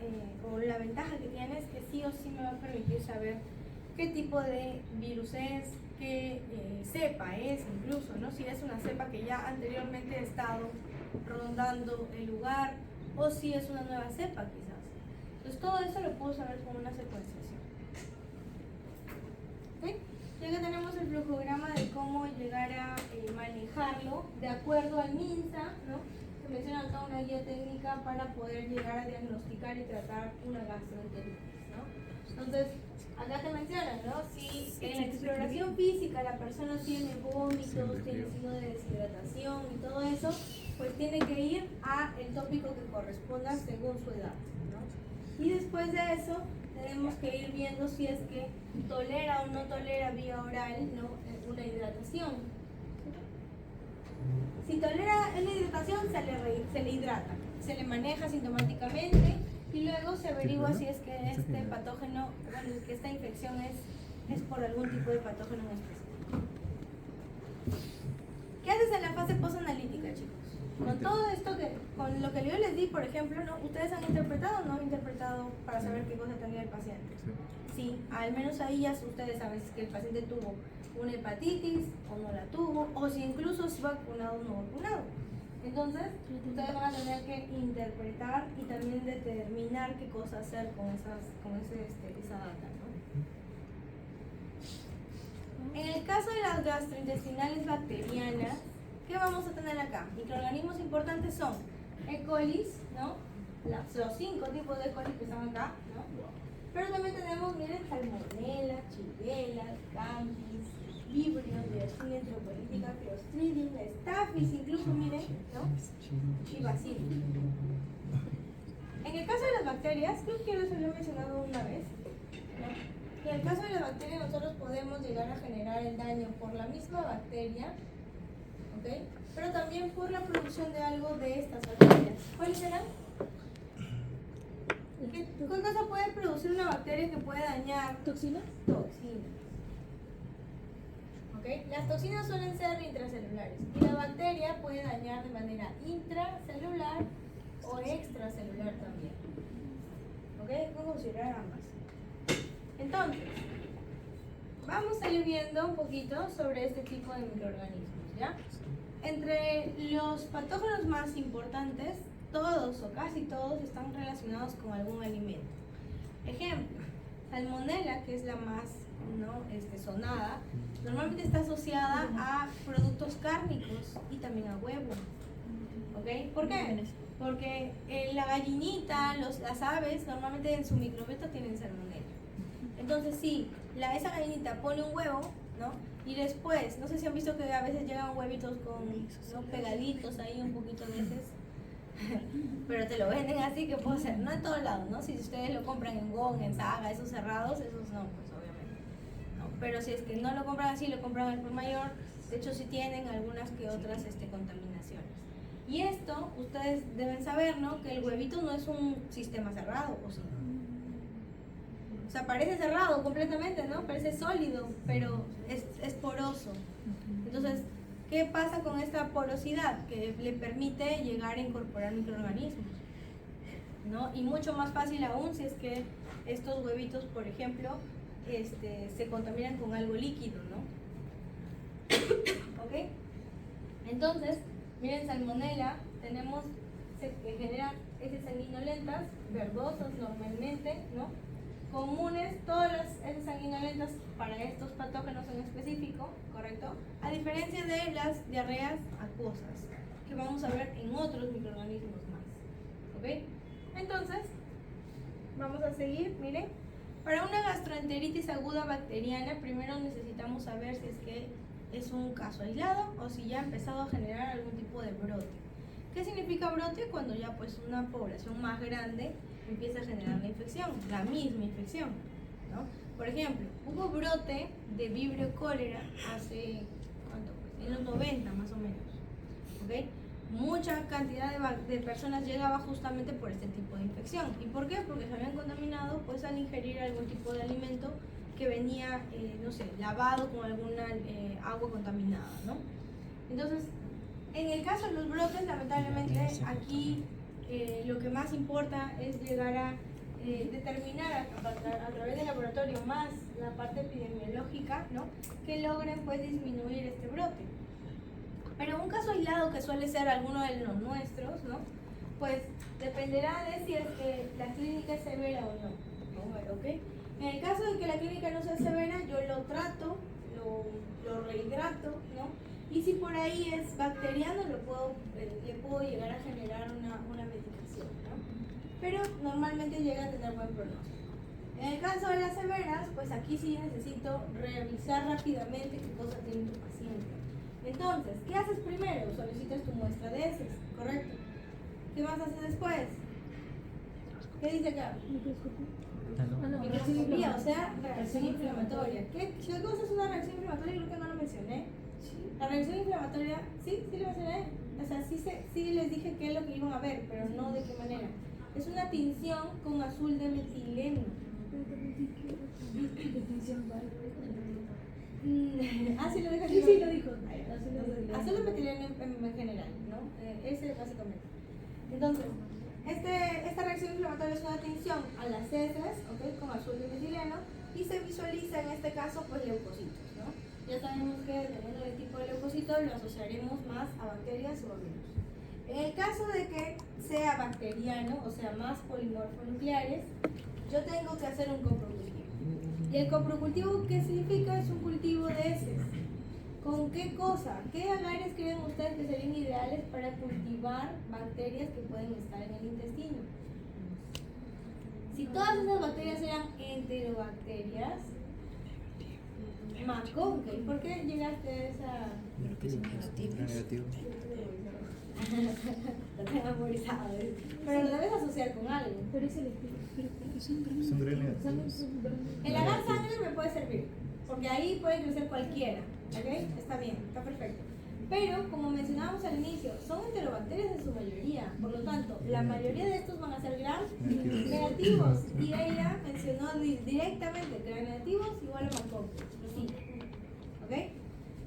o la ventaja que tiene es que sí o sí me va a permitir saber qué tipo de virus es, qué cepa es incluso, ¿no? Si es una cepa que ya anteriormente ha estado rondando el lugar o si es una nueva cepa quizás. Entonces todo eso lo puedo saber con una secuenciación. ¿Okay? Ya que tenemos el flujograma de cómo llegar a manejarlo de acuerdo al MINSA, ¿no? Se menciona acá una guía técnica para poder llegar a diagnosticar y tratar una gastroenteritis, ¿no? Entonces, acá te mencionan, ¿no? Si en la exploración física la persona tiene vómitos, tiene signo de deshidratación y todo eso, pues tiene que ir a el tópico que corresponda según su edad, ¿no? Y después de eso, tenemos que ir viendo si es que tolera o no tolera vía oral, ¿no? Una hidratación. Si tolera una hidratación, se le hidrata, se le maneja sintomáticamente y luego se averigua si es que este patógeno, bueno, que esta infección es por algún tipo de patógeno en específico. ¿Qué haces en la fase postanalítica, chicos? Con todo esto, con lo que yo les di, por ejemplo, ¿no? ¿Ustedes han interpretado o no han interpretado para saber qué cosa tenía el paciente? Sí, al menos ahí ya ustedes saben si es que el paciente tuvo una hepatitis o no la tuvo, o si incluso es vacunado o no vacunado. Entonces, ustedes van a tener que interpretar y también determinar qué cosa hacer con esa data, ¿no? En el caso de las gastrointestinales bacterianas, ¿qué vamos a tener acá? Microorganismos importantes son E. coli, ¿no? Los 5 tipos de E. coli que están acá, ¿no? Pero también tenemos, miren, Salmonella, Shigella, Campis, Vibrio, Yersinia entropolítica, Clostridium, Staphylococcus, incluso, miren, ¿no? Y Bacillus. En el caso de las bacterias, creo que ya se lo he mencionado una vez, ¿no? En el caso de las bacterias nosotros podemos llegar a generar el daño por la misma bacteria, ¿ok? Pero también por la producción de algo de estas bacterias. ¿Cuáles serán? ¿Qué cosa puede producir una bacteria que puede dañar? ¿Toxinas? Toxinas. ¿Ok? Las toxinas suelen ser intracelulares y la bacteria puede dañar de manera intracelular o extracelular también. ¿Ok? Hay que considerar ambas. Entonces, vamos a ir viendo un poquito sobre este tipo de microorganismos, ¿ya? Entre los patógenos más importantes, todos o casi todos están relacionados con algún alimento. Ejemplo, Salmonella, que es la más, ¿no? sonada, normalmente está asociada a productos cárnicos y también a huevo. ¿Ok? ¿Por qué? Porque la gallinita, las aves, normalmente en su microbiota tienen Salmonella. Entonces, si esa gallinita pone un huevo, ¿no? Y después, no sé si han visto que a veces llegan huevitos con, ¿no? pegaditos ahí un poquito a veces, pero te lo venden así, que puede ser, no en todos lados, ¿no? Si ustedes lo compran en Gon, en Saga, esos cerrados, esos no, pues obviamente, ¿no? Pero si es que no lo compran así, lo compran al por mayor, de hecho sí tienen algunas que otras contaminaciones. Y esto, ustedes deben saber, ¿no? Que el huevito no es un sistema cerrado, ¿o sí? O sea, parece cerrado completamente, ¿no? Parece sólido, pero es poroso. Entonces, ¿qué pasa con esta porosidad? Que le permite llegar a incorporar microorganismos, ¿no? Y mucho más fácil aún si es que estos huevitos, por ejemplo, se contaminan con algo líquido, ¿no? ¿Ok? Entonces, miren, Salmonella, tenemos que genera heces sanguinolentas, verdosas normalmente, ¿no? Comunes, todas las heces sanguinolentas para estos patógenos en específico, ¿correcto? A diferencia de las diarreas acuosas, que vamos a ver en otros microorganismos más, ¿ok? Entonces, vamos a seguir, miren. Para una gastroenteritis aguda bacteriana, primero necesitamos saber si es que es un caso aislado o si ya ha empezado a generar algún tipo de brote. ¿Qué significa brote? Cuando ya pues una población más grande empieza a generar la infección, la misma infección, ¿no? Por ejemplo, hubo brote de vibrio cólera hace, ¿cuánto? En los 90 más o menos, ¿ok? Mucha cantidad de personas llegaba justamente por este tipo de infección. ¿Y por qué? Porque se habían contaminado pues al ingerir algún tipo de alimento que venía, no sé, lavado con alguna agua contaminada, ¿no? Entonces, en el caso de los brotes, lamentablemente, aquí lo que más importa es llegar a determinar a través del laboratorio más la parte epidemiológica, ¿no? Que logren pues disminuir este brote. Pero un caso aislado que suele ser alguno de los nuestros, ¿no? Pues dependerá de si es que la clínica es severa o no, ¿ok? En el caso de que la clínica no sea severa, yo lo trato, lo rehidrato, ¿no? Y si por ahí es bacteriano, le puedo llegar a generar una medicación, ¿no? Pero normalmente llega a tener buen pronóstico. En el caso de las severas, pues aquí sí necesito revisar rápidamente qué cosa tiene tu paciente. Entonces, ¿qué haces primero? Solicitas tu muestra de heces, ¿correcto? ¿Qué más haces después? ¿Qué dice acá? Microscopía, o sea, reacción inflamatoria. ¿Qué cosa es una reacción inflamatoria? Creo que no lo mencioné. La reacción inflamatoria, sí lo mencioné. O sea, sí les dije qué es lo que iban a ver, pero no de qué manera. Es una tinción con azul de metileno. Sí lo dijo. Sí, lo dijo. Azul de metileno en general, ¿no? Ese básicamente. Entonces, esta reacción inflamatoria es una tinción a las heces, ¿ok? Con azul de metileno, y se visualiza en este caso pues leucocitos, ¿no? Ya sabemos que dependiendo del tipo de leucocito lo asociaremos más a bacterias o a virus. En el caso de que sea bacteriano, o sea más polimorfonucleares, yo tengo que hacer un coprocultivo. ¿Y el coprocultivo qué significa? Es un cultivo de heces. ¿Con qué cosa? ¿Qué agares creen ustedes que serían ideales para cultivar bacterias que pueden estar en el intestino? Si todas esas bacterias eran enterobacterias, Maconque, ¿por qué llegaste a esa? Negativo. Lo tengo memorizado, pero lo debes asociar con algo. Pero es selectivo. Son gran negativos. El agar sangre me puede servir, porque ahí puede crecer cualquiera, ¿ok? Está bien, está perfecto. Pero, como mencionábamos al inicio, son enterobacterias en su mayoría, por lo tanto, la mayoría de estos van a ser gram negativos. Y ella mencionó directamente que gram negativos igual a Maconque, sí. ¿Ok?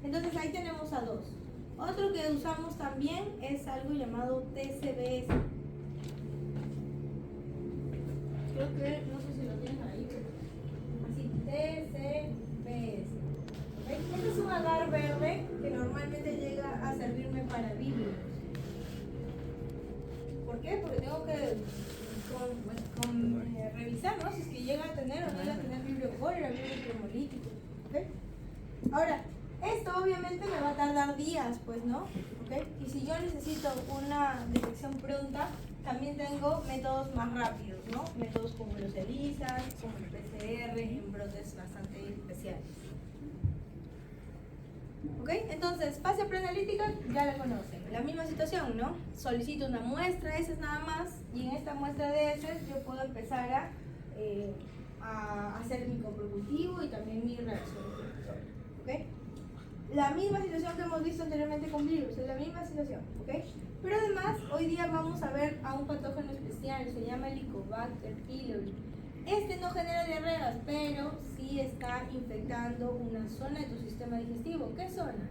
Entonces ahí tenemos a dos. Otro que usamos también es algo llamado TCBS. Creo que, no sé si lo tienes ahí, así, TCBS. ¿Okay? Este es un agar verde que normalmente llega a servirme para víveres. ¿Por qué? Porque tengo que revisar, ¿no? Si es que llega a tener o no llega a tener vibrio cólera, vibrio cromolítico. ¿Okay? Ahora, esto obviamente me va a tardar días, pues, ¿no? ¿Okay? Y si yo necesito una detección pronta, también tengo métodos más rápidos, ¿no? Métodos como los ELISA, como el PCR, en brotes bastante especiales. ¿Ok? Entonces, fase preanalítica ya la conocen. La misma situación, ¿no? Solicito una muestra de heces nada más, y en esta muestra de heces yo puedo empezar a hacer mi coprocultivo y también mi reacción inflamatoria. ¿Ok? La misma situación que hemos visto anteriormente con virus, es la misma situación, ¿ok? Pero además, hoy día vamos a ver a un patógeno especial, se llama Helicobacter pylori. Este no genera diarreas, pero sí está infectando una zona de tu sistema digestivo. ¿Qué zona?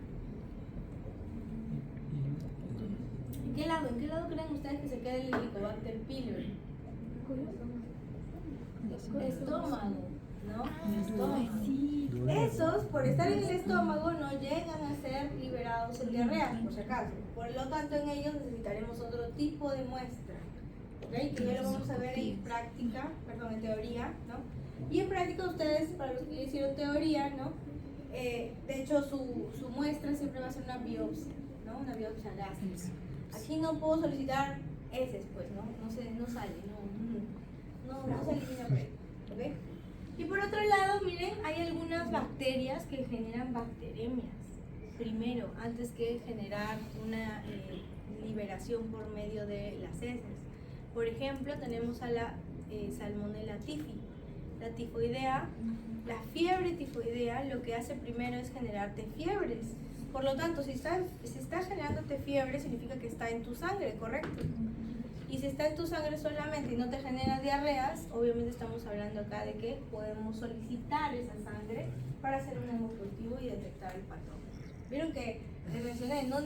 ¿En qué lado? ¿En qué lado creen ustedes que se quede el Helicobacter pylori? Estómago, ¿no? Estómago. Esos, por estar en el estómago, no llegan a ser liberados en diarrea, por si acaso. Por lo tanto, en ellos necesitaremos otro tipo de muestra. ¿ok? Que ya lo vamos a ver en práctica, perdón, en teoría, ¿no? Y en práctica ustedes, para los que ya hicieron teoría, ¿no? De hecho su muestra siempre va a ser una biopsia, ¿no? Una biopsia gástrica. Aquí no puedo solicitar heces, pues, ¿no? No sale, no se elimina por ahí, ¿ok? Y por otro lado, miren, hay algunas bacterias que generan bacteremias, primero, antes que generar una liberación por medio de las heces. Por ejemplo, tenemos a la Salmonella typhi. La tifoidea, la fiebre tifoidea, lo que hace primero es generarte fiebres. Por lo tanto, si está generándote fiebre, significa que está en tu sangre, ¿correcto? Y si está en tu sangre solamente y no te genera diarreas, obviamente estamos hablando acá de que podemos solicitar esa sangre para hacer un hemocultivo y detectar el patógeno. Vieron que les mencioné, no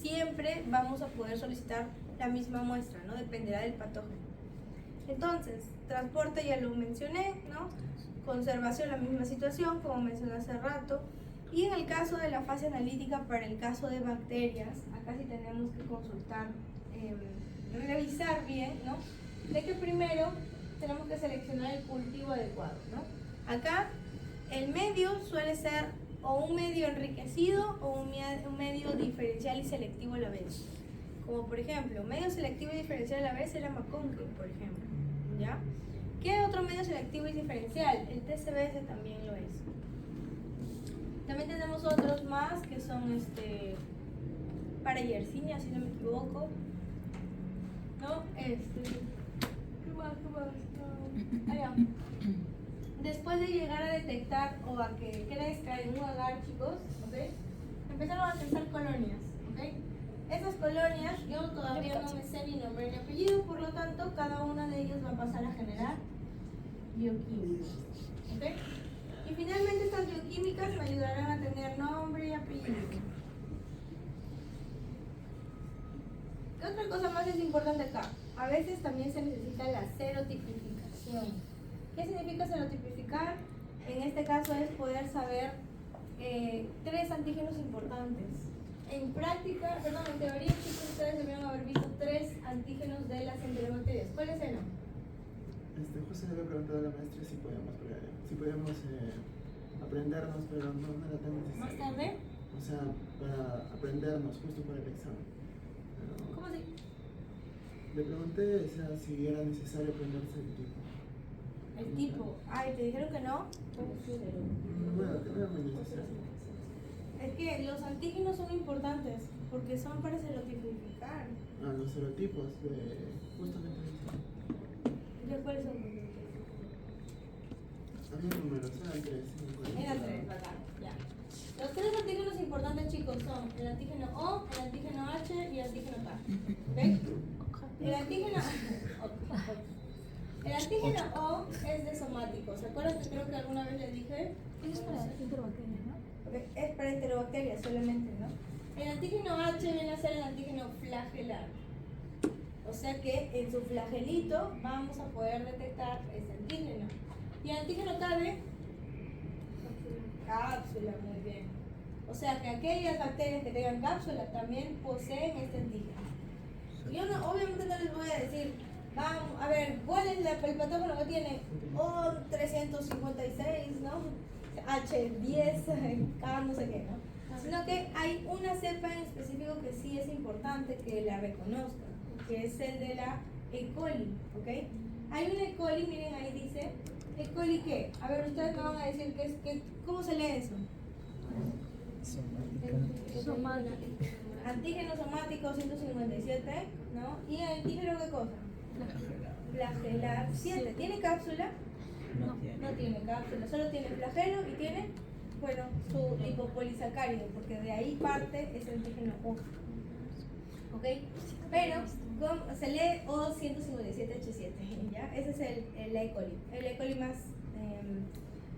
siempre vamos a poder solicitar la misma muestra, ¿no? Dependerá del patógeno. Entonces, transporte ya lo mencioné, ¿no? Conservación, la misma situación, como mencioné hace rato. Y en el caso de la fase analítica, para el caso de bacterias, acá sí tenemos que consultar, revisar bien, ¿no? De que primero tenemos que seleccionar el cultivo adecuado, ¿no? Acá el medio suele ser o un medio enriquecido o un medio diferencial y selectivo a la vez. Como por ejemplo, medio selectivo y diferencial a la vez era McConkie, por ejemplo, ¿ya? ¿Qué otro medio selectivo y diferencial? El TCBS también lo es. También tenemos otros más que son para Yersinia, si no me equivoco, ¿no? ¿Qué más? Allá. Después de llegar a detectar o a que crezca en un agar, chicos, ¿ok? Empezaron a pensar colonias, ¿ok? Esas colonias, yo todavía no me sé ni nombre ni apellido, por lo tanto, cada una de ellas va a pasar a generar bioquímicos, ¿ok? Y finalmente estas bioquímicas me ayudarán a tener nombre y apellido. ¿Qué otra cosa más es importante acá? A veces también se necesita la serotipificación. ¿Qué significa serotipificar? En este caso es poder saber 3 antígenos importantes. En práctica, perdón, en teoría, chicos, ustedes debieron haber visto 3 antígenos de las enterobacterias. ¿Cuáles eran? Justo le había preguntado a la maestra si podíamos aprendernos, pero no era tan necesario. ¿Más tarde? O sea, para aprendernos justo para el examen. Pero ¿Cómo así? le pregunté si era necesario aprenderse el tipo. El tipo. Ay, ¿te dijeron que no? Bueno, que no era muy necesario. Es que los antígenos son importantes porque son para serotipificar. Ah, los serotipos justamente eso. ¿De cuáles son? Había números, eran 3. Eran 3, bacán, ya. Los 3 antígenos importantes, chicos, son el antígeno O, el antígeno H y el antígeno K. ¿Ven? El antígeno O es de somático. ¿Se acuerdan que creo que alguna vez les dije? Es para interbacterias, ¿no? Es para enterobacterias solamente, ¿no? El antígeno H viene a ser el antígeno flagelar. O sea que en su flagelito vamos a poder detectar ese antígeno. Y el antígeno K de cápsula, muy bien. O sea que aquellas bacterias que tengan cápsula también poseen este antígeno. Yo obviamente no les voy a decir, vamos, a ver, ¿cuál es el patógeno que tiene? O356, ¿no? H10, K, no sé qué, ¿no? Sino que hay una cepa en específico que sí es importante que la reconozcan, que es el de la E. coli, ¿ok? Hay una E. coli, miren ahí dice, ¿E. coli qué? A ver, ustedes me van a decir ¿cómo se lee eso? Somático. Antígeno somático 157, ¿no? ¿Y el antígeno qué cosa? Flagelar 7. ¿Tiene cápsula? No tiene cápsula, solo tiene flagelo y tiene, bueno, su lipopolisacárido, porque de ahí parte ese antígeno O. ¿Ok? Pero se lee O157H7, ¿ya? Ese es el E. coli, el E. coli más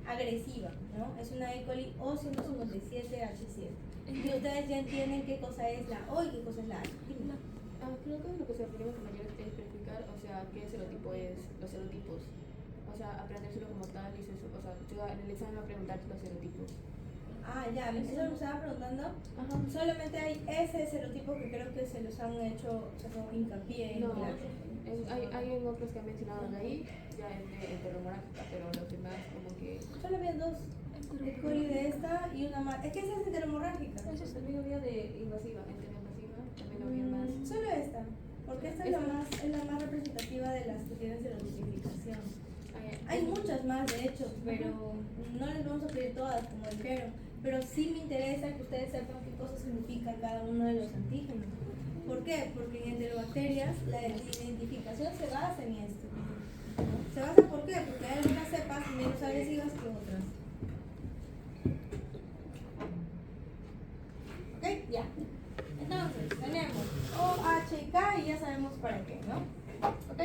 agresiva, ¿no? Es una E. coli O157H7. Y ustedes ya entienden qué cosa es la O y qué cosa es la H. Creo que lo que se refiere con mayor es especificar, o sea, qué serotipo es, los serotipos. O sea, aprendérselo como tal y o sea, en el examen va a preguntar los serotipos. Ah, ya, eso me estaba preguntando. Ajá. Solamente hay ese serotipo que creo que se los han hecho hincapié en No, clase. Hay en otros que han mencionado de ahí, ya es de enteromorágica, pero los demás como que... Solo había dos. El coli de esta y una más. Es que esa es enteromorrágica. También había de invasiva, enteroinvasiva, también había más. Solo esta. Porque esta es la más representativa de las que tienen serotipificación. Hay muchas más, de hecho, pero no les vamos a pedir todas, como dijeron. Pero sí me interesa que ustedes sepan qué cosa significa cada uno de los antígenos. ¿Por qué? Porque en enterobacterias la identificación se basa en esto. ¿Se basa por qué? Porque hay algunas cepas menos agresivas que otras. ¿Ok? Ya. Entonces, tenemos O, H y K y ya sabemos para qué, ¿no? ¿Ok?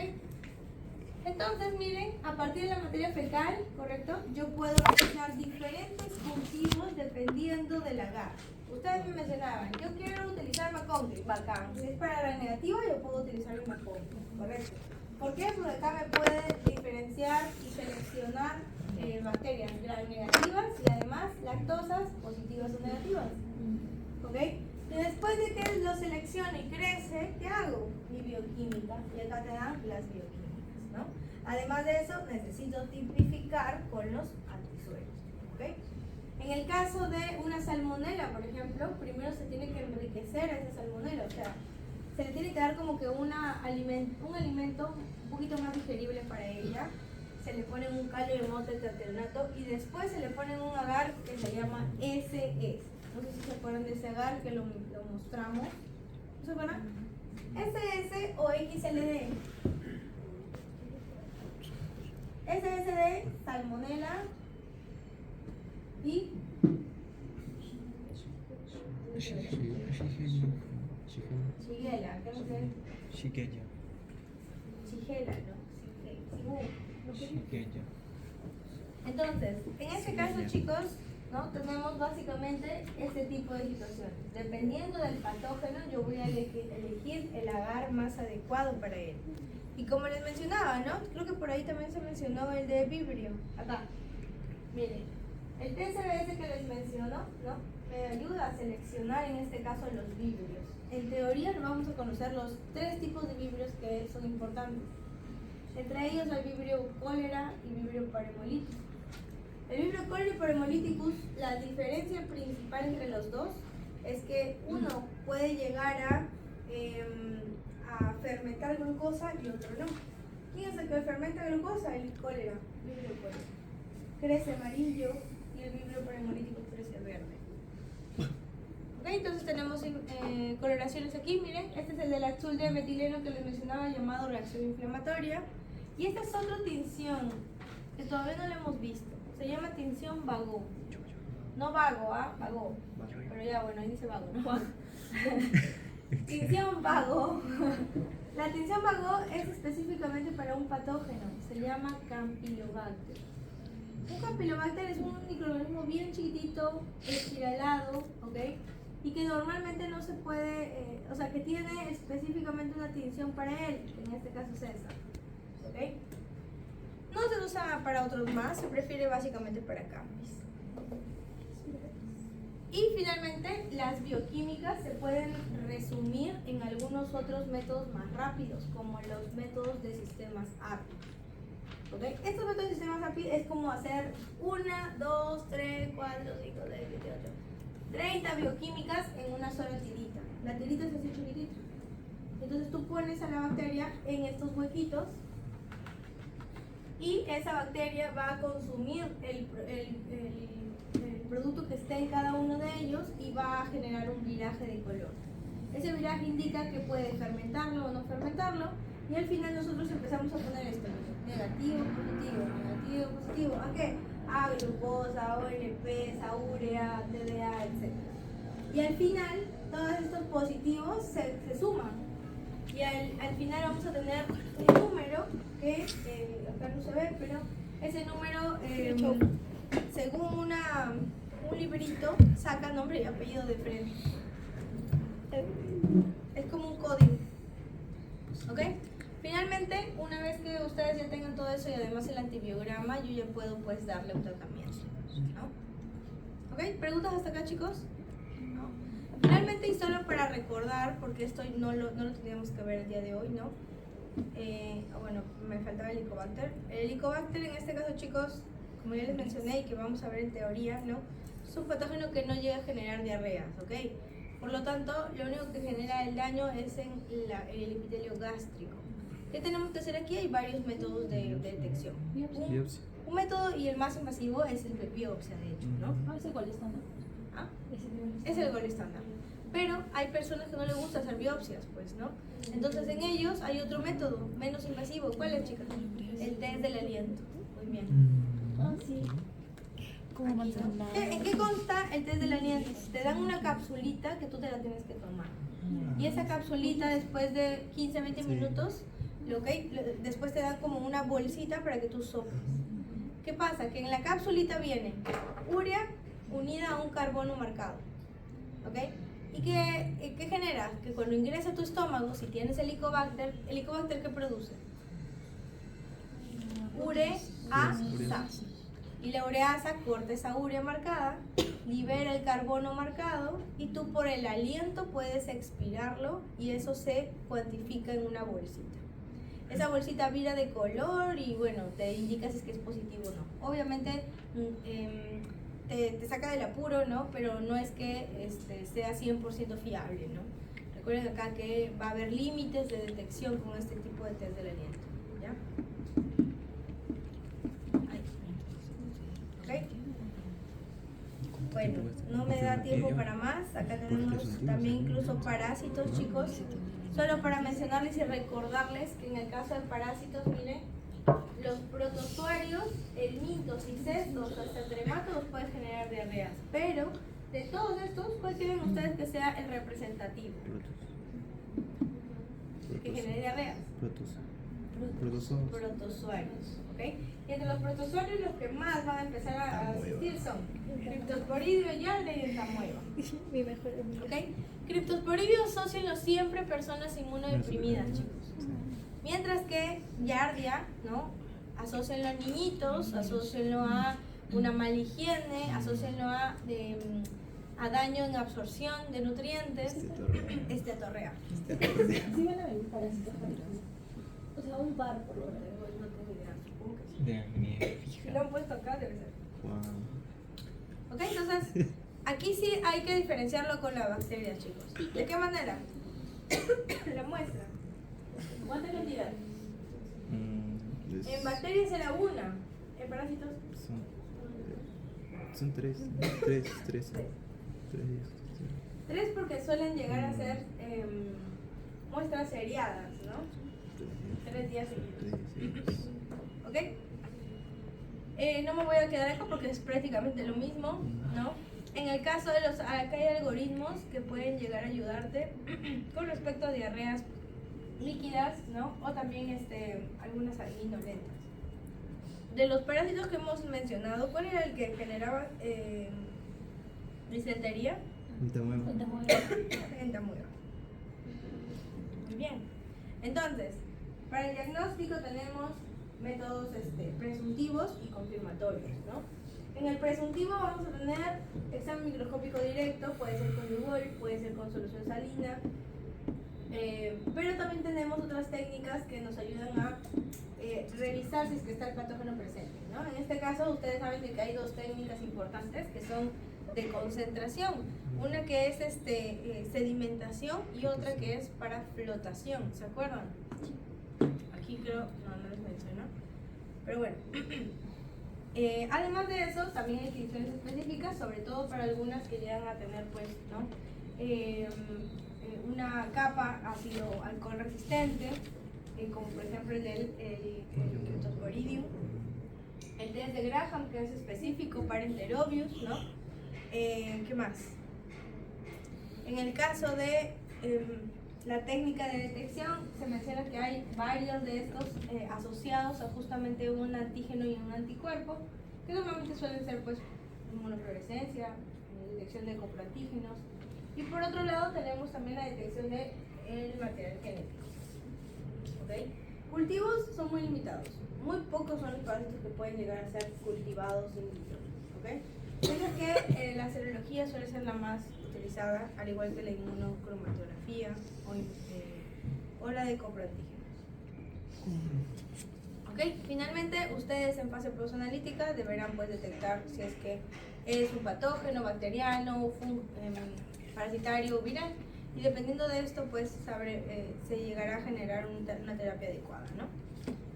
Entonces, miren, a partir de la materia fecal, ¿correcto? Yo puedo realizar diferentes cultivos dependiendo del agar. Ustedes me mencionaban, yo quiero utilizar Macongri, bacán. Si es para la negativa, yo puedo utilizar el Macongri, ¿correcto? ¿Por qué? Porque acá me puede diferenciar y seleccionar bacterias gram negativas y además lactosas positivas o negativas. ¿Ok? Y después de que lo seleccione y crece, ¿qué hago? Mi bioquímica. Y acá te dan las bioquímicas, ¿no? Además de eso, necesito tipificar con los antisueros. ¿Ok? En el caso de una salmonela, por ejemplo, primero se tiene que enriquecer a esa salmonela, o sea, se le tiene que dar como que un alimento un poquito más digerible para ella. Se le pone un calio de mote tetrateronato y después se le pone un agar que se llama SS. No sé si se acuerdan de ese agar que lo mostramos. ¿No se acuerdan? SS o XLD. SSD, salmonela y Shigella, ¿qué no sé? Shigella. Shigella, no. Shigella. Entonces, en este caso, chicos, ¿no? Tenemos básicamente este tipo de situaciones. Dependiendo del patógeno, yo voy a elegir el agar más adecuado para él. Y como les mencionaba, ¿no? Creo que por ahí también se mencionó el de Vibrio. Acá. Miren, el TCBS que les menciono, ¿no? Me ayuda a seleccionar en este caso los vibrios. En teoría vamos a conocer los 3 tipos de vibrios que son importantes. Entre ellos el vibrio cólera y vibrio paremolíticus. El vibrio cólera y paremolíticus, la diferencia principal entre los dos es que uno puede llegar a fermentar glucosa y otro no. ¿Quién es el que fermenta glucosa? El cólera, vibrio cólera. Crece amarillo y el vibrio paremolítico crece verde. Ok, entonces tenemos coloraciones aquí, miren, este es el del azul de metileno que les mencionaba llamado reacción inflamatoria. Y esta es otra tinción que todavía no la hemos visto, se llama tinción Vago. No vago, vago. Pero ya, bueno, ahí dice vago, ¿no? Tinción Vago. La tinción Vago es específicamente para un patógeno, se llama Campylobacter. Un Campylobacter es un microorganismo bien chiquitito, espiralado, ¿ok? Y que normalmente no se puede, o sea, que tiene específicamente una tinción para él, en este caso es esa, ¿ok? No se usa para otros más, se prefiere básicamente para Campis. Y finalmente, las bioquímicas se pueden resumir en algunos otros métodos más rápidos, como los métodos de sistemas API. ¿Okay? Estos métodos de sistemas API es como hacer 1, 2, 3, 4, 5, 6, 7, 8, 30 bioquímicas en una sola tirita. La tirita es así chiquitita. Entonces tú pones a la bacteria en estos huequitos y esa bacteria va a consumir el producto que esté en cada uno de ellos y va a generar un viraje de color. Ese viraje indica que puede fermentarlo o no fermentarlo y al final nosotros empezamos a poner esto: negativo, positivo, negativo, positivo. ¿A qué? A glucosa, OLP, urea, TDA, etc. Y al final todos estos positivos se suman y al final vamos a tener un número que acá no se ve, pero ese número según un librito saca nombre y apellido de frente. Es como un código. ¿Ok? Finalmente, una vez que ustedes ya tengan todo eso y además el antibiograma, yo ya puedo pues darle un tratamiento, ¿no? ¿Ok? ¿Preguntas hasta acá, chicos? ¿No? Finalmente, y solo para recordar, porque esto no lo teníamos que ver el día de hoy, ¿no? Bueno, me faltaba el Helicobacter. El Helicobacter en este caso, chicos, como ya les mencioné y que vamos a ver en teoría, ¿no? Es un patógeno que no llega a generar diarreas, ¿ok? Por lo tanto, lo único que genera el daño es en el epitelio gástrico. ¿Qué tenemos que hacer aquí? Hay varios métodos de detección. Un método y el más invasivo es el biopsia, de hecho, ¿no? Ah, ese igual estándar. ¿Ah? Ese igual Es el gol estándar. Pero hay personas que no les gusta hacer biopsias, pues, ¿no? Entonces en ellos hay otro método menos invasivo. ¿Cuál es, chicas? El test del aliento. Muy bien. Ah, sí. Como Aquí, manzana. ¿no? ¿En qué consta el test del aliento? Te dan una capsulita que tú te la tienes que tomar. Y esa capsulita después de 15-20 minutos, después te dan como una bolsita para que tú soples. ¿Qué pasa? Que en la capsulita viene urea unida a un carbono marcado. ¿Ok? ¿Y qué genera? Que cuando ingresa a tu estómago, si tienes Helicobacter, ¿qué produce? Ureasa. Y la ureasa corta esa urea marcada, libera el carbono marcado y tú por el aliento puedes expirarlo y eso se cuantifica en una bolsita. Esa bolsita vira de color y bueno, te indica si es que es positivo o no. Obviamente te saca del apuro, ¿no? Pero no es que sea 100% fiable, ¿no? Recuerden acá que va a haber límites de detección con este tipo de test del aliento, ¿ya? Ahí. ¿Ok? Bueno, no me da tiempo para más. Acá tenemos también incluso parásitos, chicos. Solo para mencionarles y recordarles que en el caso de parásitos, miren, los protozoarios, mitos y cestos, hasta tremátodos pueden generar diarreas. Pero de todos estos, ¿cuál quieren ustedes que sea el representativo? Que genere diarreas. Protozoarios, ¿ok? Y entre los protozoarios los que más van a empezar a asistir son Cryptosporidio, Yardia y Entamueba. Mi mejor amigo. ¿Ok? Cryptosporidio asócienlo siempre personas inmunodeprimidas, chicos. Mientras que Yardia, ¿no? Asócienlo a niñitos, asócienlo a una mala higiene, asócienlo a daño en absorción de nutrientes, esteatorrea. Sí van a venir parásitos parecidos. O sea, un par por lo menos. No tengo idea, supongo que sí. Si lo han puesto acá, debe ser. Ok, entonces, aquí sí hay que diferenciarlo con la bacteria, chicos. ¿De qué manera? La muestra. ¿Cuánta cantidad? En bacterias era una. En parásitos. Son tres. Tres porque suelen llegar a ser muestras seriadas, ¿no? 3 días seguidos. ¿Ok? No me voy a quedar acá porque es prácticamente lo mismo, ¿no? En el caso de acá hay algoritmos que pueden llegar a ayudarte con respecto a diarreas líquidas, ¿no? O también algunas alginolentas. De los parásitos que hemos mencionado, ¿cuál era el que generaba disentería? Entamueba. Muy bien. Entonces, para el diagnóstico tenemos métodos presuntivos y confirmatorios, ¿no? En el presuntivo vamos a tener examen microscópico directo, puede ser con Yugol, puede ser con solución salina, pero también tenemos otras técnicas que nos ayudan a revisar si es que está el patógeno presente, ¿no? En este caso ustedes saben que hay dos técnicas importantes que son de concentración, una que es sedimentación y otra que es para flotación, ¿se acuerdan? Aquí creo, no les menciono, pero bueno. Además de eso, también hay instituciones específicas, sobre todo para algunas que llegan a tener, pues, ¿no? Una capa ácido alcohol resistente, como por ejemplo el Cryptosporidium, el test de Graham, que es específico para Enterobius, ¿no? ¿Qué más? En el caso de la técnica de detección, se menciona que hay varios de estos asociados a justamente un antígeno y un anticuerpo, que normalmente suelen ser pues inmunofluorescencia, detección de coproantígenos. Y por otro lado tenemos también la detección del material genético. ¿Okay? Cultivos son muy limitados. Muy pocos son los parásitos que pueden llegar a ser cultivados in vitro. ¿Okay? Mientras que la serología suele ser la más utilizada, al igual que la inmunocromatografía o la de coproantígenos. Ok, finalmente ustedes en fase prosanalítica deberán pues detectar si es que es un patógeno, bacteriano, parasitario o viral. Y dependiendo de esto pues se llegará a generar una terapia adecuada, ¿no?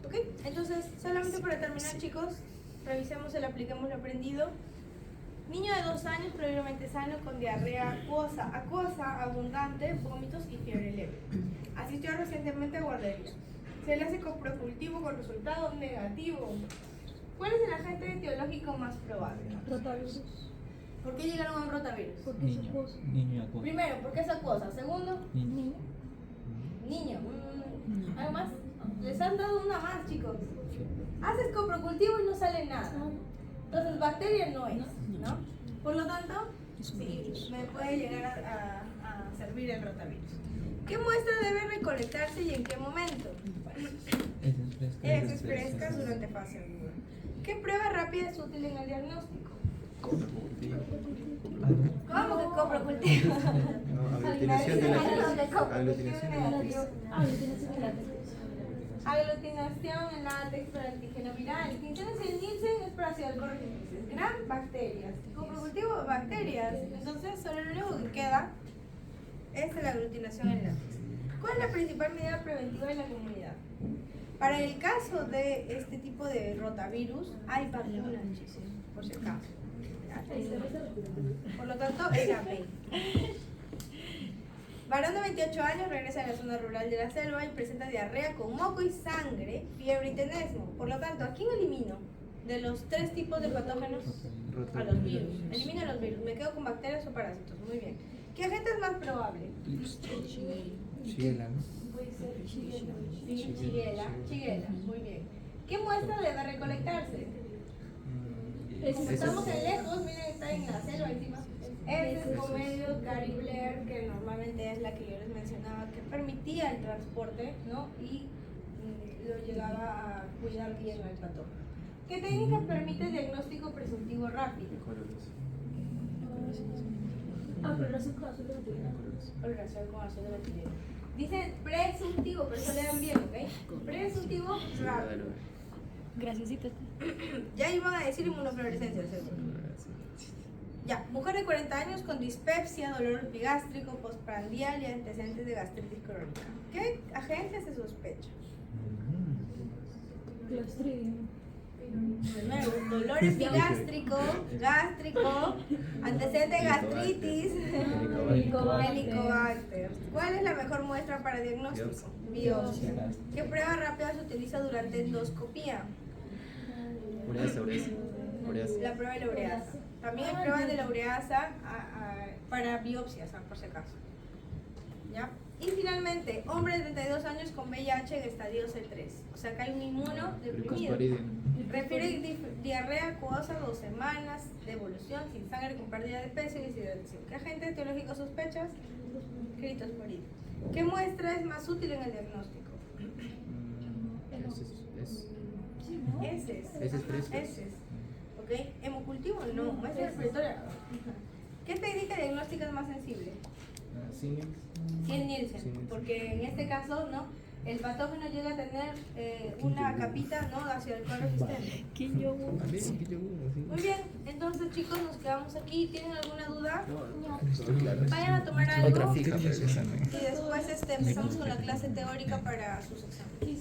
Ok, entonces solamente para terminar, chicos, revisemos apliquemos lo aprendido. Niño de 2 años previamente sano con diarrea acuosa, abundante, vómitos y fiebre leve. Asistió recientemente a guardería. Se le hace coprocultivo con resultado negativo. ¿Cuál es el agente etiológico más probable? Rotavirus. ¿Por qué llegaron a un rotavirus? Porque es acuoso. Niño acuoso. Primero, ¿por qué es acuosa? Segundo, Niño. niño. ¿Algo más? Les han dado una más, chicos. Haces coprocultivo y no sale nada. Entonces, bacteria no es, ¿no? Por lo tanto, sí, me puede llegar a servir el rotavirus. ¿Qué muestra debe recolectarse y en qué momento? Heces frescas durante fase aguda. ¿Qué prueba rápida es útil en el diagnóstico? ¿Cómo que coprocultivo? Aglutinación de látex. Aglutinación de látex. Aglutinación de látex. Aglutinación en látex para antígeno viral. Tinciones en Nielsen es para ácido alcohólico. Gram, bacterias. Coprocultivo, bacterias. Entonces, solo lo único que queda es la aglutinación en látex. ¿Cuál es la principal medida preventiva en la comunidad? Para el caso de este tipo de rotavirus, hay vacunas, por si acaso. Por lo tanto, es la B. Varón de 28 años regresa a la zona rural de la selva y presenta diarrea con moco y sangre, fiebre y tenesmo. Por lo tanto, ¿a quién elimino? De los 3 tipos de patógenos, a los virus. Elimino los virus. Me quedo con bacterias o parásitos. Muy bien. ¿Qué agente es más probable? Shigella, ¿no? Sí, Shigella. Muy bien. ¿Qué muestra debe recolectarse? Como estamos en lejos, miren, está en la selva encima. Ese es Comedio, Gary Blair, que normalmente es la que yo les mencionaba, que permitía el transporte, ¿no? Y lo llegaba a cuidar bien al patógeno. ¿Qué técnica permite diagnóstico presuntivo rápido? Coloración con azul de metileno. Coloración con azul de metileno. Dice presuntivo, pero eso lean bien, ¿ok? Presuntivo rápido. Gracias. Ya iban a decir inmunofluorescencia, seguro. Ya, mujer de 40 años con dispepsia, dolor epigástrico, postprandial y antecedentes de gastritis crónica. ¿Qué agente se sospecha? Clostridium. De nuevo, dolor epigástrico, gástrico, antecedente de gastritis, Helicobacter. ¿Cuál es la mejor muestra para diagnóstico? Biopsia. ¿Qué prueba rápida se utiliza durante endoscopía? La prueba de la ureasa. También hay pruebas de la ureasa para biopsias, por si acaso. ¿Ya? Y finalmente, hombre de 32 años con VIH en estadio C3. O sea, que hay un inmuno deprimido. Refiere diarrea acuosa 2 semanas de evolución, sin sangre, con pérdida de peso y deshidratación. ¿Qué agente etiológico sospechas? Critosporina. ¿Qué muestra es más útil en el diagnóstico? Heces. ¿Ok? ¿Hemocultivo? No, muestra respiratoria. ¿Qué técnica diagnóstica es más sensible? Sí, Nielsen, porque en este caso, ¿no? El patógeno llega a tener una capita, ¿no? Hacia el cual resistente. Muy bien, entonces chicos, nos quedamos aquí. ¿Tienen alguna duda? No. Vayan a tomar algo. Y después empezamos con la clase teórica para sus exámenes.